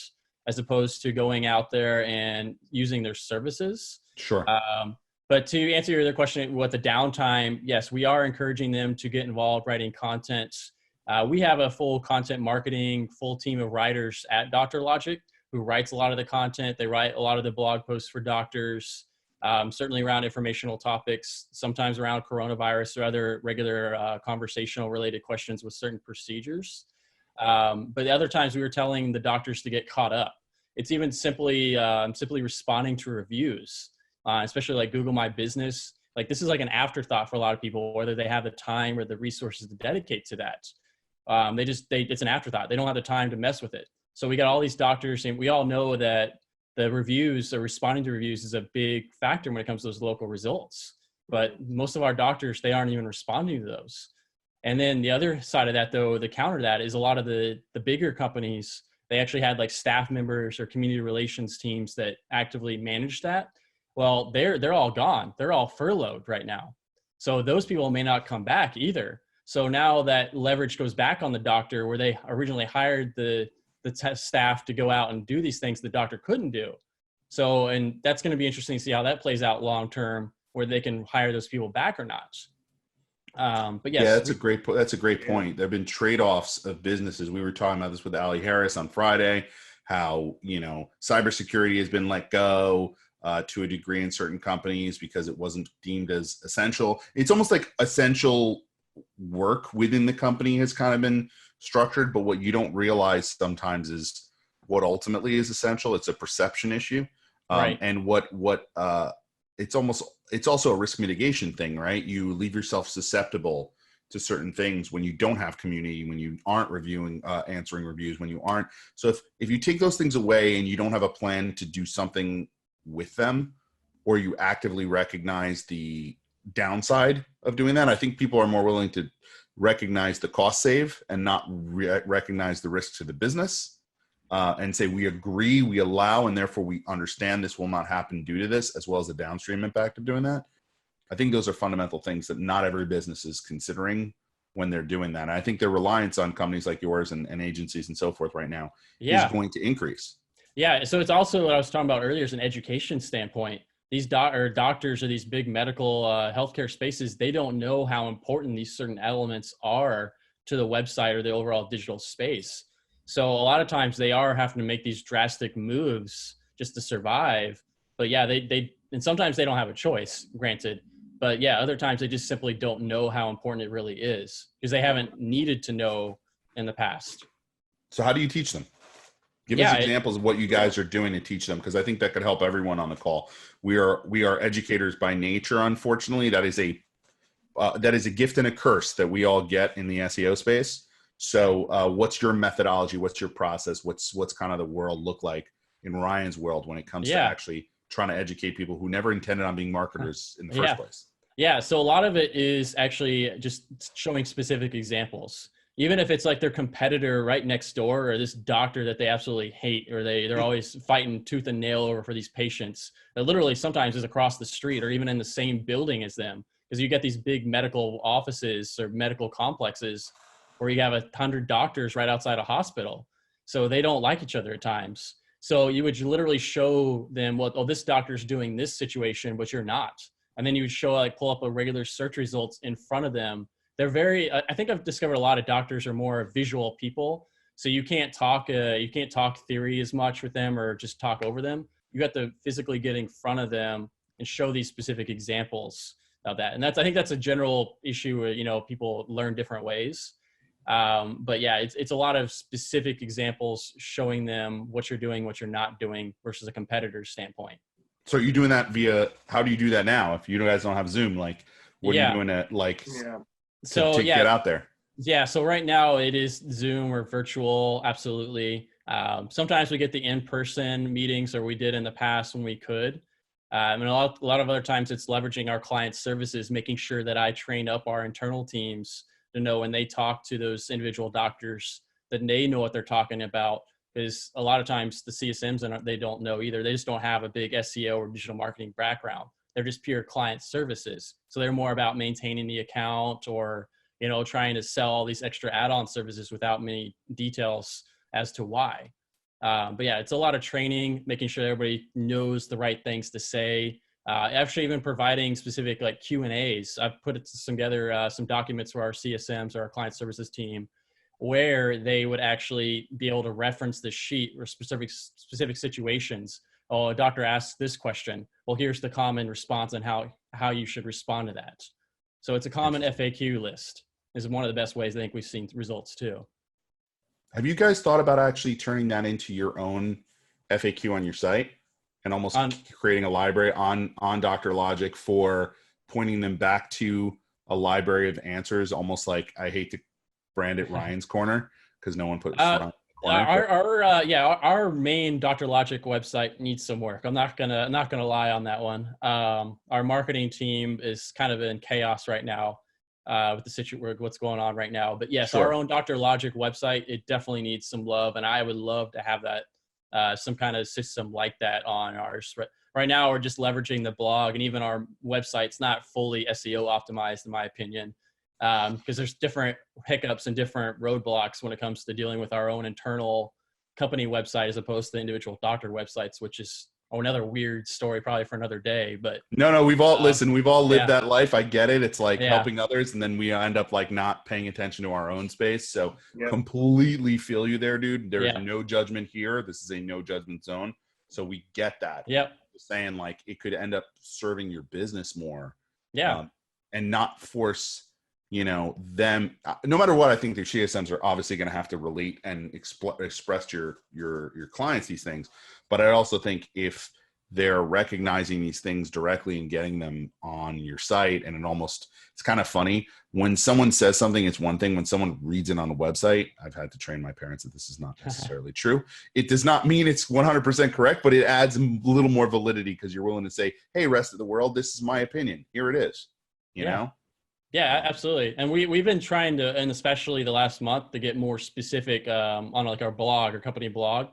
as opposed to going out there and using their services. Sure. But to answer your other question, what the downtime, yes, we are encouraging them to get involved writing content. We have a full content marketing, full team of writers at DoctorLogic who writes a lot of the content. They write a lot of the blog posts for doctors, certainly around informational topics, sometimes around coronavirus or other regular conversational related questions with certain procedures. But the other times we were telling the doctors to get caught up. It's even simply responding to reviews, especially like Google My Business. Like, this is like an afterthought for a lot of people, whether they have the time or the resources to dedicate to that. It's an afterthought. They don't have the time to mess with it. So we got all these doctors, and we all know that the reviews or responding to reviews is a big factor when it comes to those local results. But most of our doctors, they aren't even responding to those. And then the other side of that, though, the counter to that is a lot of the bigger companies, they actually had like staff members or community relations teams that actively managed that. Well, they're all gone. They're all furloughed right now. So those people may not come back either. So now that leverage goes back on the doctor, where they originally hired the staff to go out and do these things the doctor couldn't do. So, and that's going to be interesting to see how that plays out long term, where they can hire those people back or not. But yes, that's a great point. There have been trade-offs of businesses. We were talking about this with Ali Harris on Friday, how, cybersecurity has been let go to a degree in certain companies because it wasn't deemed as essential. It's almost like essential work within the company has kind of been structured, but what you don't realize sometimes is what ultimately is essential. It's a perception issue. Right. And it's also a risk mitigation thing, right? You leave yourself susceptible to certain things when you don't have community, when you aren't answering reviews, when you aren't. So if you take those things away and you don't have a plan to do something with them, or you actively recognize the downside of doing that, I think people are more willing to recognize the cost save and not recognize the risk to the business. and say, we agree, we allow, and therefore we understand this will not happen due to this, as well as the downstream impact of doing that. I think those are fundamental things that not every business is considering when they're doing that. And I think their reliance on companies like yours and agencies and so forth right now is going to increase. Yeah. So it's also what I was talking about earlier is an education standpoint. These doctors or these big medical healthcare spaces, they don't know how important these certain elements are to the website or the overall digital space. So a lot of times they are having to make these drastic moves just to survive. But yeah, and sometimes they don't have a choice, granted. But yeah, other times they just simply don't know how important it really is because they haven't needed to know in the past. So how do you teach them? Give us examples of what you guys are doing to teach them, because I think that could help everyone on the call. We are educators by nature, unfortunately. That is a gift and a curse that we all get in the SEO space. So what's your methodology? What's your process? What's kind of the world look like in Ryan's world when it comes to actually trying to educate people who never intended on being marketers in the first place? Yeah, so a lot of it is actually just showing specific examples. Even if it's like their competitor right next door or this doctor that they absolutely hate, or they're always fighting tooth and nail over for these patients that literally sometimes is across the street or even in the same building as them. Because you get these big medical offices or medical complexes where you have 100 doctors right outside a hospital. So they don't like each other at times. So you would literally show them, this doctor's doing this situation, but you're not. And then you would pull up a regular search results in front of them. They're I think I've discovered a lot of doctors are more visual people. So you can't talk theory as much with them or just talk over them. You have to physically get in front of them and show these specific examples of that. And I think that's a general issue where, people learn different ways. But yeah, it's a lot of specific examples showing them what you're doing, what you're not doing versus a competitor's standpoint. So are you doing that how do you do that now? If you guys don't have Zoom, what are you doing to get out there? Yeah. So right now it is Zoom or virtual. Absolutely. Sometimes we get the in-person meetings, or we did in the past when we could. And a lot of other times it's leveraging our client services, making sure that I train up our internal teams to know when they talk to those individual doctors that they know what they're talking about. Because a lot of times the CSMs, they don't know either. They just don't have a big SEO or digital marketing background. They're just pure client services. So they're more about maintaining the account or, trying to sell all these extra add-on services without many details as to why. But yeah, it's a lot of training, making sure everybody knows the right things to say. Actually, even providing specific Q&As. I've put together some documents for our CSMs or our client services team, where they would actually be able to reference the sheet or specific situations. Oh, a doctor asks this question. Well, here's the common response and how you should respond to that. So it's a common FAQ list. Is one of the best ways I think we've seen results too. Have you guys thought about actually turning that into your own FAQ on your site and almost creating a library on DoctorLogic for pointing them back to a library of answers, almost like, I hate to brand it Ryan's Corner because no one put our main DoctorLogic website needs some work. I'm not gonna lie on that one. Our marketing team is kind of in chaos right now with the situation, what's going on right now. But yes, our own DoctorLogic website, it definitely needs some love, and I would love to have that some kind of system like that on ours. Right now, we're just leveraging the blog, and even our website's not fully SEO optimized, in my opinion. Because there's different hiccups and different roadblocks when it comes to dealing with our own internal company website as opposed to individual doctor websites, which is another weird story probably for another day. But no, we've all we've all lived that life. I get it. It's like helping others, and then we end up not paying attention to our own space. So completely feel you there, dude. There is no judgment here. This is a no judgment zone. So we get that. Yep. Just saying it could end up serving your business more. Yeah. And not force them, no matter what. I think the CSMs are obviously going to have to relate and express to your clients these things. But I also think if they're recognizing these things directly and getting them on your site, and it's kind of funny when someone says something, it's one thing. When someone reads it on a website, I've had to train my parents that this is not necessarily true. It does not mean it's 100% correct, but it adds a little more validity because you're willing to say, hey, rest of the world, this is my opinion. Here it is, you know? Yeah, absolutely. And we've been trying to, and especially the last month, to get more specific on like our blog or company blog,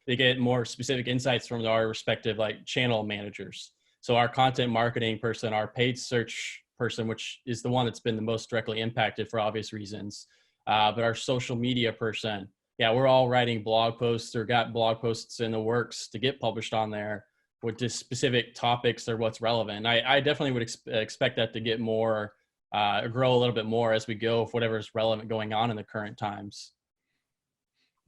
to get more specific insights from our respective like channel managers. So our content marketing person, our paid search person, which is the one that's been the most directly impacted for obvious reasons, but our social media person, yeah, we're all writing blog posts or got blog posts in the works to get published on there with just specific topics or what's relevant. I definitely would expect that to get more, grow a little bit more as we go for whatever's relevant going on in the current times.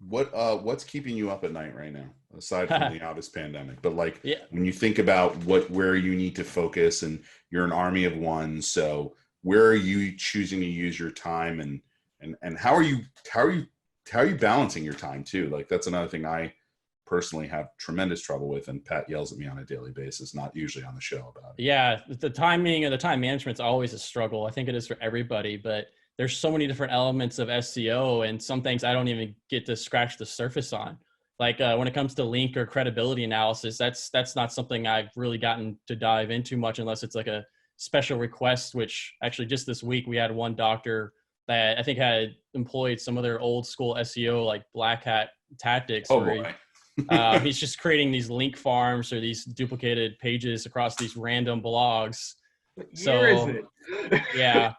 What's keeping you up at night right now, aside from the obvious pandemic? But like, when you think about where you need to focus, and you're an army of one, so where are you choosing to use your time, and how are you balancing your time too? Like, that's another thing I personally have tremendous trouble with, and Pat yells at me on a daily basis, not usually on the show about it. Yeah, the timing and the time management's always a struggle. I think it is for everybody, but there's so many different elements of SEO, and some things I don't even get to scratch the surface on. Like when it comes to link or credibility analysis, that's not something I've really gotten to dive into much, unless it's like a special request, which actually just this week we had one doctor that I think had employed some of their old school SEO, like black hat tactics. Oh boy. He's just creating these link farms or these duplicated pages across these random blogs. Where is it? Yeah.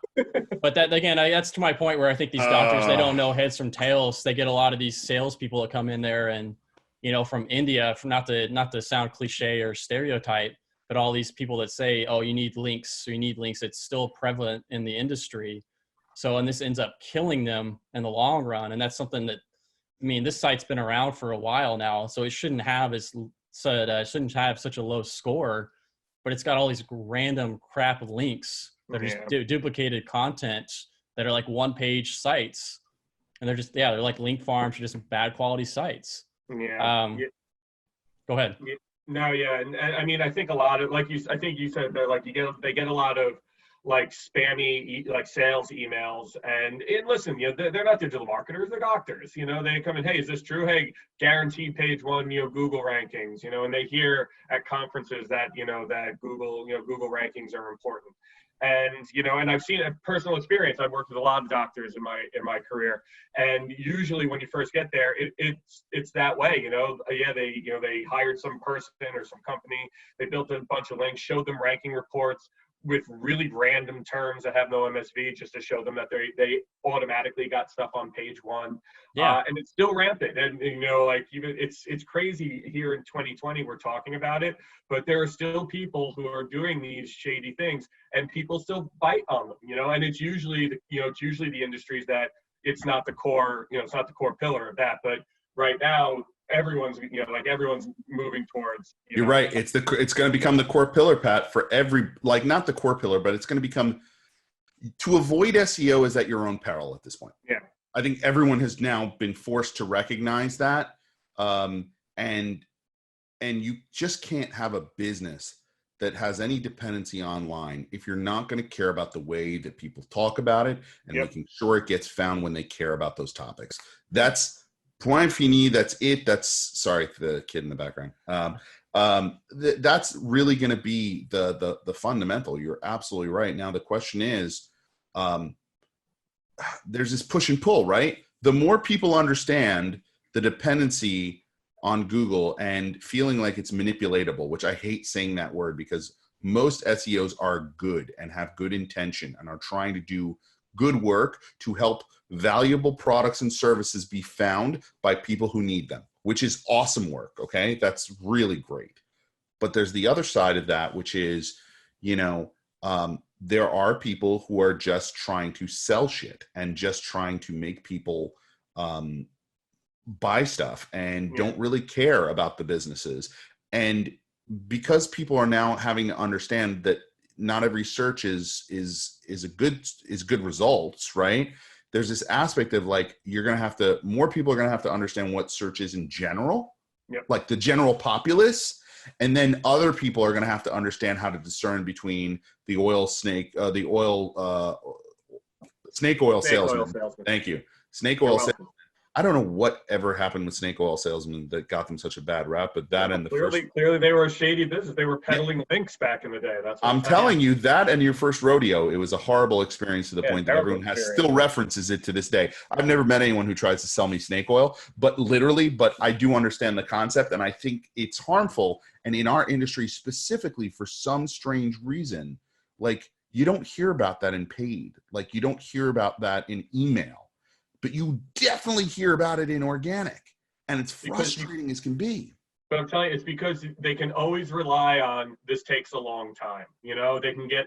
But that, again, that's to my point where I think these doctors, they don't know heads from tails. They get a lot of these salespeople that come in there and, from India, from not to sound cliche or stereotype, but all these people that say, oh, you need links. It's still prevalent in the industry. So, and this ends up killing them in the long run. And that's something that, this site's been around for a while now, so it shouldn't have such a low score, but it's got all these random crap links that are just duplicated content that are like one-page sites, and they're like link farms or just bad quality sites. Yeah. Go ahead. No, yeah, and I think a lot of, like I think you said that, like they get a lot of like spammy like sales emails, and listen, they're not digital marketers, they're doctors. They come in, hey, is this true? Hey, guaranteed page one, Google rankings, and they hear at conferences that that Google rankings are important. And and I've seen a personal experience. I've worked with a lot of doctors in my career, and usually when you first get there, it's that way. They hired some person or some company, they built a bunch of links, showed them ranking reports with really random terms that have no MSV, just to show them that they automatically got stuff on page one. Yeah. And it's still rampant. And like, even it's crazy here in 2020 we're talking about it, but there are still people who are doing these shady things, and people still bite on them. And it's usually the industries that it's not the core pillar of that. But right now, everyone's moving towards. You're right. It's going to become the core pillar, Pat, for not the core pillar, but it's going to become, to avoid SEO is at your own peril at this point. Yeah. I think everyone has now been forced to recognize that. And you just can't have a business that has any dependency online if you're not going to care about the way that people talk about it, and making sure it gets found when they care about those topics. That's point fini. That's it. Sorry for the kid in the background. That's really going to be the fundamental. You're absolutely right. Now the question is, there's this push and pull, right? The more people understand the dependency on Google and feeling like it's manipulatable, which I hate saying that word, because most SEOs are good and have good intention and are trying to do good work to help valuable products and services be found by people who need them, which is awesome work. Okay. That's really great. But there's the other side of that, which is, there are people who are just trying to sell shit and just trying to make people buy stuff and don't really care about the businesses. And because people are now having to understand that not every search is good results, right? There's this aspect of like, more people are going to have to understand what search is in general, like the general populace. And then other people are going to have to understand how to discern between the snake oil salesman. Thank you. Snake oil salesman I don't know whatever happened with snake oil salesmen that got them such a bad rap, but that and the clearly they were a shady business. They were peddling links back in the day. That's what I'm telling you, that and your first rodeo, it was a horrible experience to the point that everyone still references it to this day. I've never met anyone who tries to sell me snake oil, but I do understand the concept, and I think it's harmful. And in our industry specifically, for some strange reason, like, you don't hear about that in paid. Like, you don't hear about that in email. But you definitely hear about it in organic, and it's frustrating as can be. But I'm telling you, it's because they can always rely on this takes a long time. You know, they can get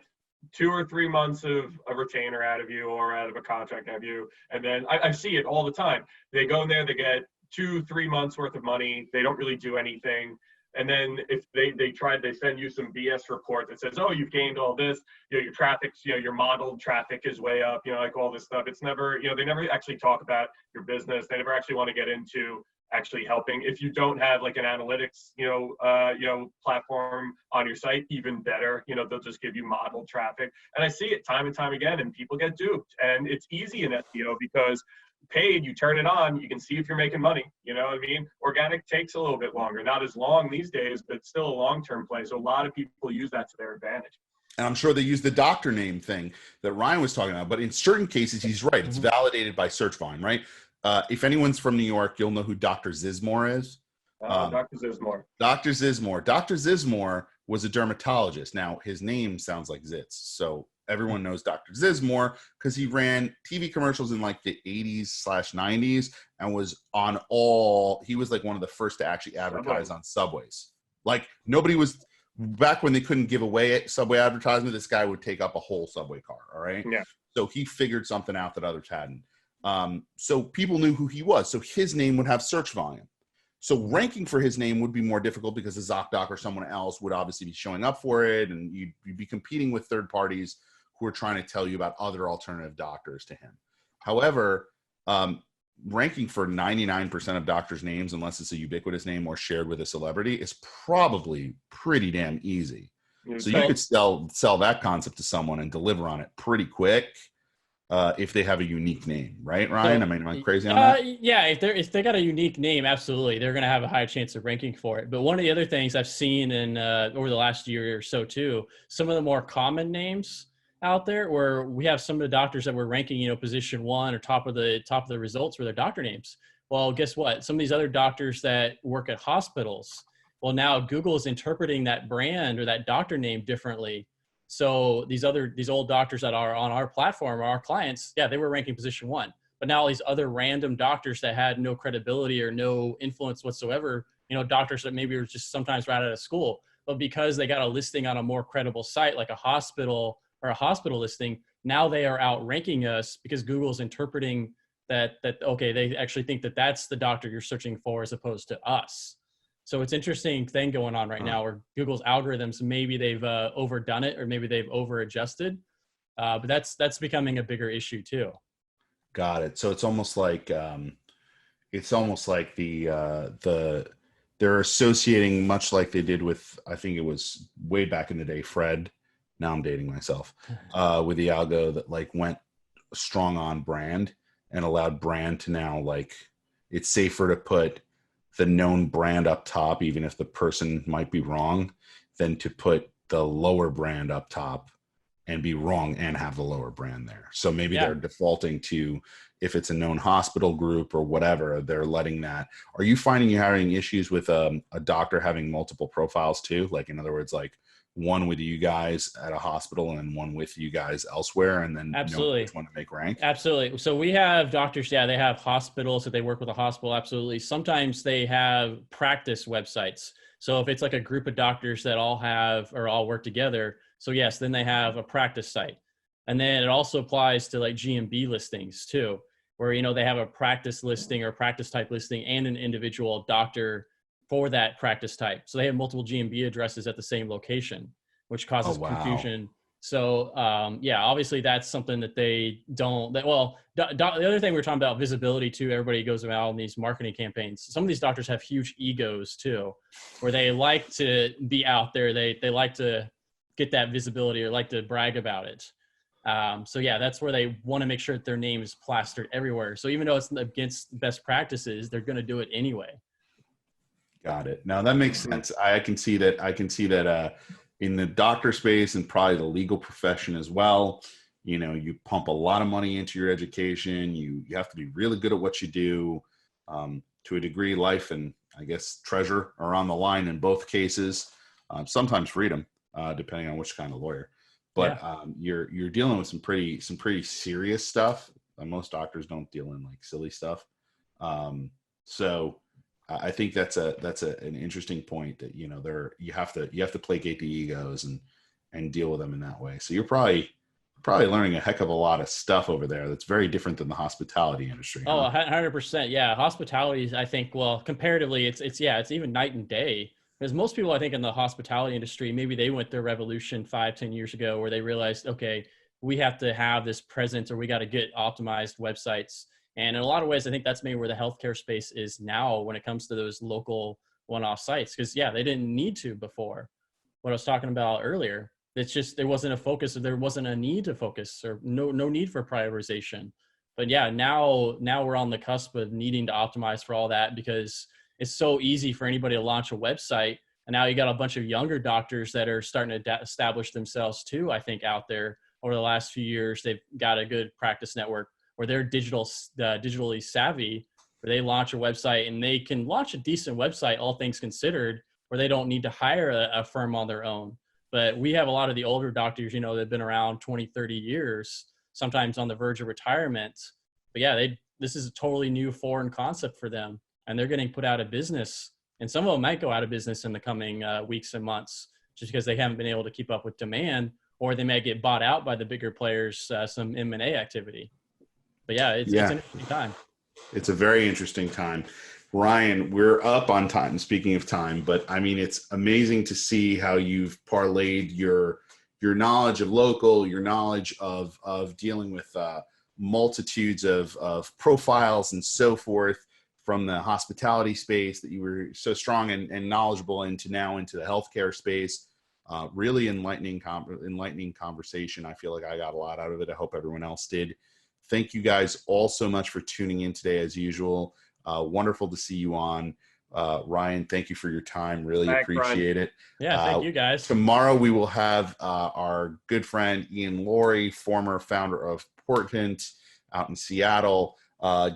2 or 3 months of a retainer out of you or out of a contract out of you. And then I see it all the time. They go in there, they get 2-3 months worth of money. They don't really do anything. And then if they send you some BS report that says, oh, you've gained all this, you know, your traffic's, you know, your modeled traffic is way up, you know, like all this stuff. It's never, you know, they never actually talk about your business. They never actually want to get into actually helping. If you don't have like an analytics, platform on your site, even better, you know, they'll just give you modeled traffic. And I see it time and time again, and people get duped. And it's easy in SEO because paid, you turn it on, you can see if you're making money. You know what I mean? Organic takes a little bit longer, not as long these days, but still a long-term play. So a lot of people use that to their advantage. And I'm sure they use the doctor name thing that Ryan was talking about, but in certain cases, he's right. It's validated by search volume, right? If anyone's from New York, you'll know who Dr. Zizmore is. Dr. Zizmore. Dr. Zizmore. Dr. Zizmore was a dermatologist. Now, his name sounds like Zitz, so everyone knows Dr. Zizmore because he ran TV commercials in like the 80s/90s and he was like one of the first to actually advertise on subways. Like, nobody was, back when they couldn't give away subway advertisement, this guy would take up a whole subway car. All right. Yeah. So he figured something out that others hadn't. So people knew who he was. So his name would have search volume. So ranking for his name would be more difficult because the ZocDoc or someone else would obviously be showing up for it, and you'd be competing with third parties who are trying to tell you about other alternative doctors to him. However, ranking for 99% of doctors' names, unless it's a ubiquitous name or shared with a celebrity, is probably pretty damn easy. So you could sell that concept to someone and deliver on it pretty quick. If they have a unique name, right, Ryan? Am I crazy on that? Yeah, if they got a unique name, absolutely, they're going to have a high chance of ranking for it. But one of the other things I've seen in over the last year or so too, some of the more common names out there, where we have some of the doctors that were ranking, you know, position 1 or top of the results for their doctor names. Well, guess what? Some of these other doctors that work at hospitals, well, now Google is interpreting that brand or that doctor name differently. So these old doctors that are on our platform, our clients, yeah, they were ranking position 1. But now all these other random doctors that had no credibility or no influence whatsoever, you know, doctors that maybe were just sometimes right out of school, but because they got a listing on a more credible site like a hospital or a hospital listing, now they are outranking us because Google's interpreting that okay, they actually think that that's the doctor you're searching for as opposed to us. So it's an interesting thing going on right now where Google's algorithms, maybe they've overdone it or maybe they've over adjusted, but that's becoming a bigger issue too. Got it. So it's almost like they're associating, much like they did with, I think it was way back in the day, Fred. Now I'm dating myself, with the algo that like went strong on brand and allowed brand to now, like, it's safer to put the known brand up top, even if the person might be wrong, than to put the lower brand up top and be wrong and have the lower brand there. So maybe they're defaulting to, if it's a known hospital group or whatever, they're letting that. Are you finding you're having issues with a doctor having multiple profiles too? Like, in other words, like one with you guys at a hospital and one with you guys elsewhere, and then absolutely which one to make rank? Absolutely. So we have doctors, they have hospitals that they work with a hospital. Absolutely. Sometimes they have practice websites. So if it's like a group of doctors that all have or all work together, so yes, then they have a practice site. And then it also applies to like GMB listings too, where, you know, they have a practice listing or practice type listing and an individual doctor for that practice type. So they have multiple GMB addresses at the same location, which causes confusion. So obviously that's something that they don't, the other thing we were talking about, visibility too. Everybody goes around in these marketing campaigns. Some of these doctors have huge egos too, where they like to be out there. They like to get that visibility or like to brag about it. So yeah, that's where they want to make sure that their name is plastered everywhere. So even though it's against best practices, they're going to do it anyway. Got it. Now that makes sense. I can see that. In the doctor space and probably the legal profession as well, you pump a lot of money into your education. You have to be really good at what you do. To a degree, life and I guess treasure are on the line in both cases. Sometimes freedom, depending on which kind of lawyer. But you're dealing with some pretty serious stuff. Most doctors don't deal in like silly stuff. So I think that's an interesting point that you have to placate the egos and deal with them in that way. So you're probably learning a heck of a lot of stuff over there that's very different than the hospitality industry. Oh, 100%. Yeah, hospitality. I think comparatively, it's even night and day. Because most people, I think, in the hospitality industry, maybe they went their revolution 5-10 years ago where they realized, okay, we have to have this presence or we got to get optimized websites. And in a lot of ways, I think that's maybe where the healthcare space is now when it comes to those local one-off sites. Because, they didn't need to before. What I was talking about earlier, it's just there wasn't a focus or there wasn't a need to focus or no need for prioritization. But now we're on the cusp of needing to optimize for all that because it's so easy for anybody to launch a website. And now you got a bunch of younger doctors that are starting to establish themselves too, I think, out there over the last few years. They've got a good practice network where they're digitally savvy, where they launch a website and they can launch a decent website, all things considered, where they don't need to hire a firm on their own. But we have a lot of the older doctors, that have been around 20, 30 years, sometimes on the verge of retirement. But this is a totally new foreign concept for them. And they're getting put out of business. And some of them might go out of business in the coming weeks and months just because they haven't been able to keep up with demand, or they may get bought out by the bigger players, some M&A activity. But it's an interesting time. It's a very interesting time. Ryan, we're up on time, speaking of time, but I mean, it's amazing to see how you've parlayed your knowledge of local, your knowledge of dealing with multitudes of profiles and so forth, from the hospitality space that you were so strong and knowledgeable into now into the healthcare space. Really enlightening conversation. I feel like I got a lot out of it. I hope everyone else did. Thank you guys all so much for tuning in today as usual. Wonderful to see you on. Ryan, thank you for your time. Really appreciate it. Yeah, thank you guys. Tomorrow we will have our good friend Ian Laurie, former founder of Portent out in Seattle,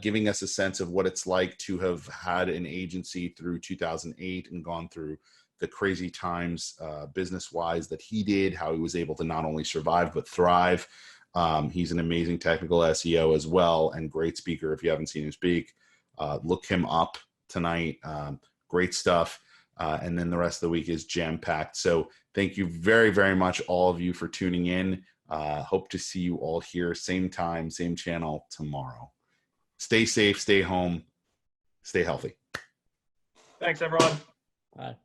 giving us a sense of what it's like to have had an agency through 2008 and gone through the crazy times business-wise that he did, how he was able to not only survive but thrive. He's an amazing technical SEO as well and great speaker. If you haven't seen him speak, look him up tonight. Great stuff. And then the rest of the week is jam-packed. So thank you very, very much, all of you, for tuning in. Hope to see you all here, same time, same channel tomorrow. Stay safe, stay home, stay healthy. Thanks, everyone. Bye.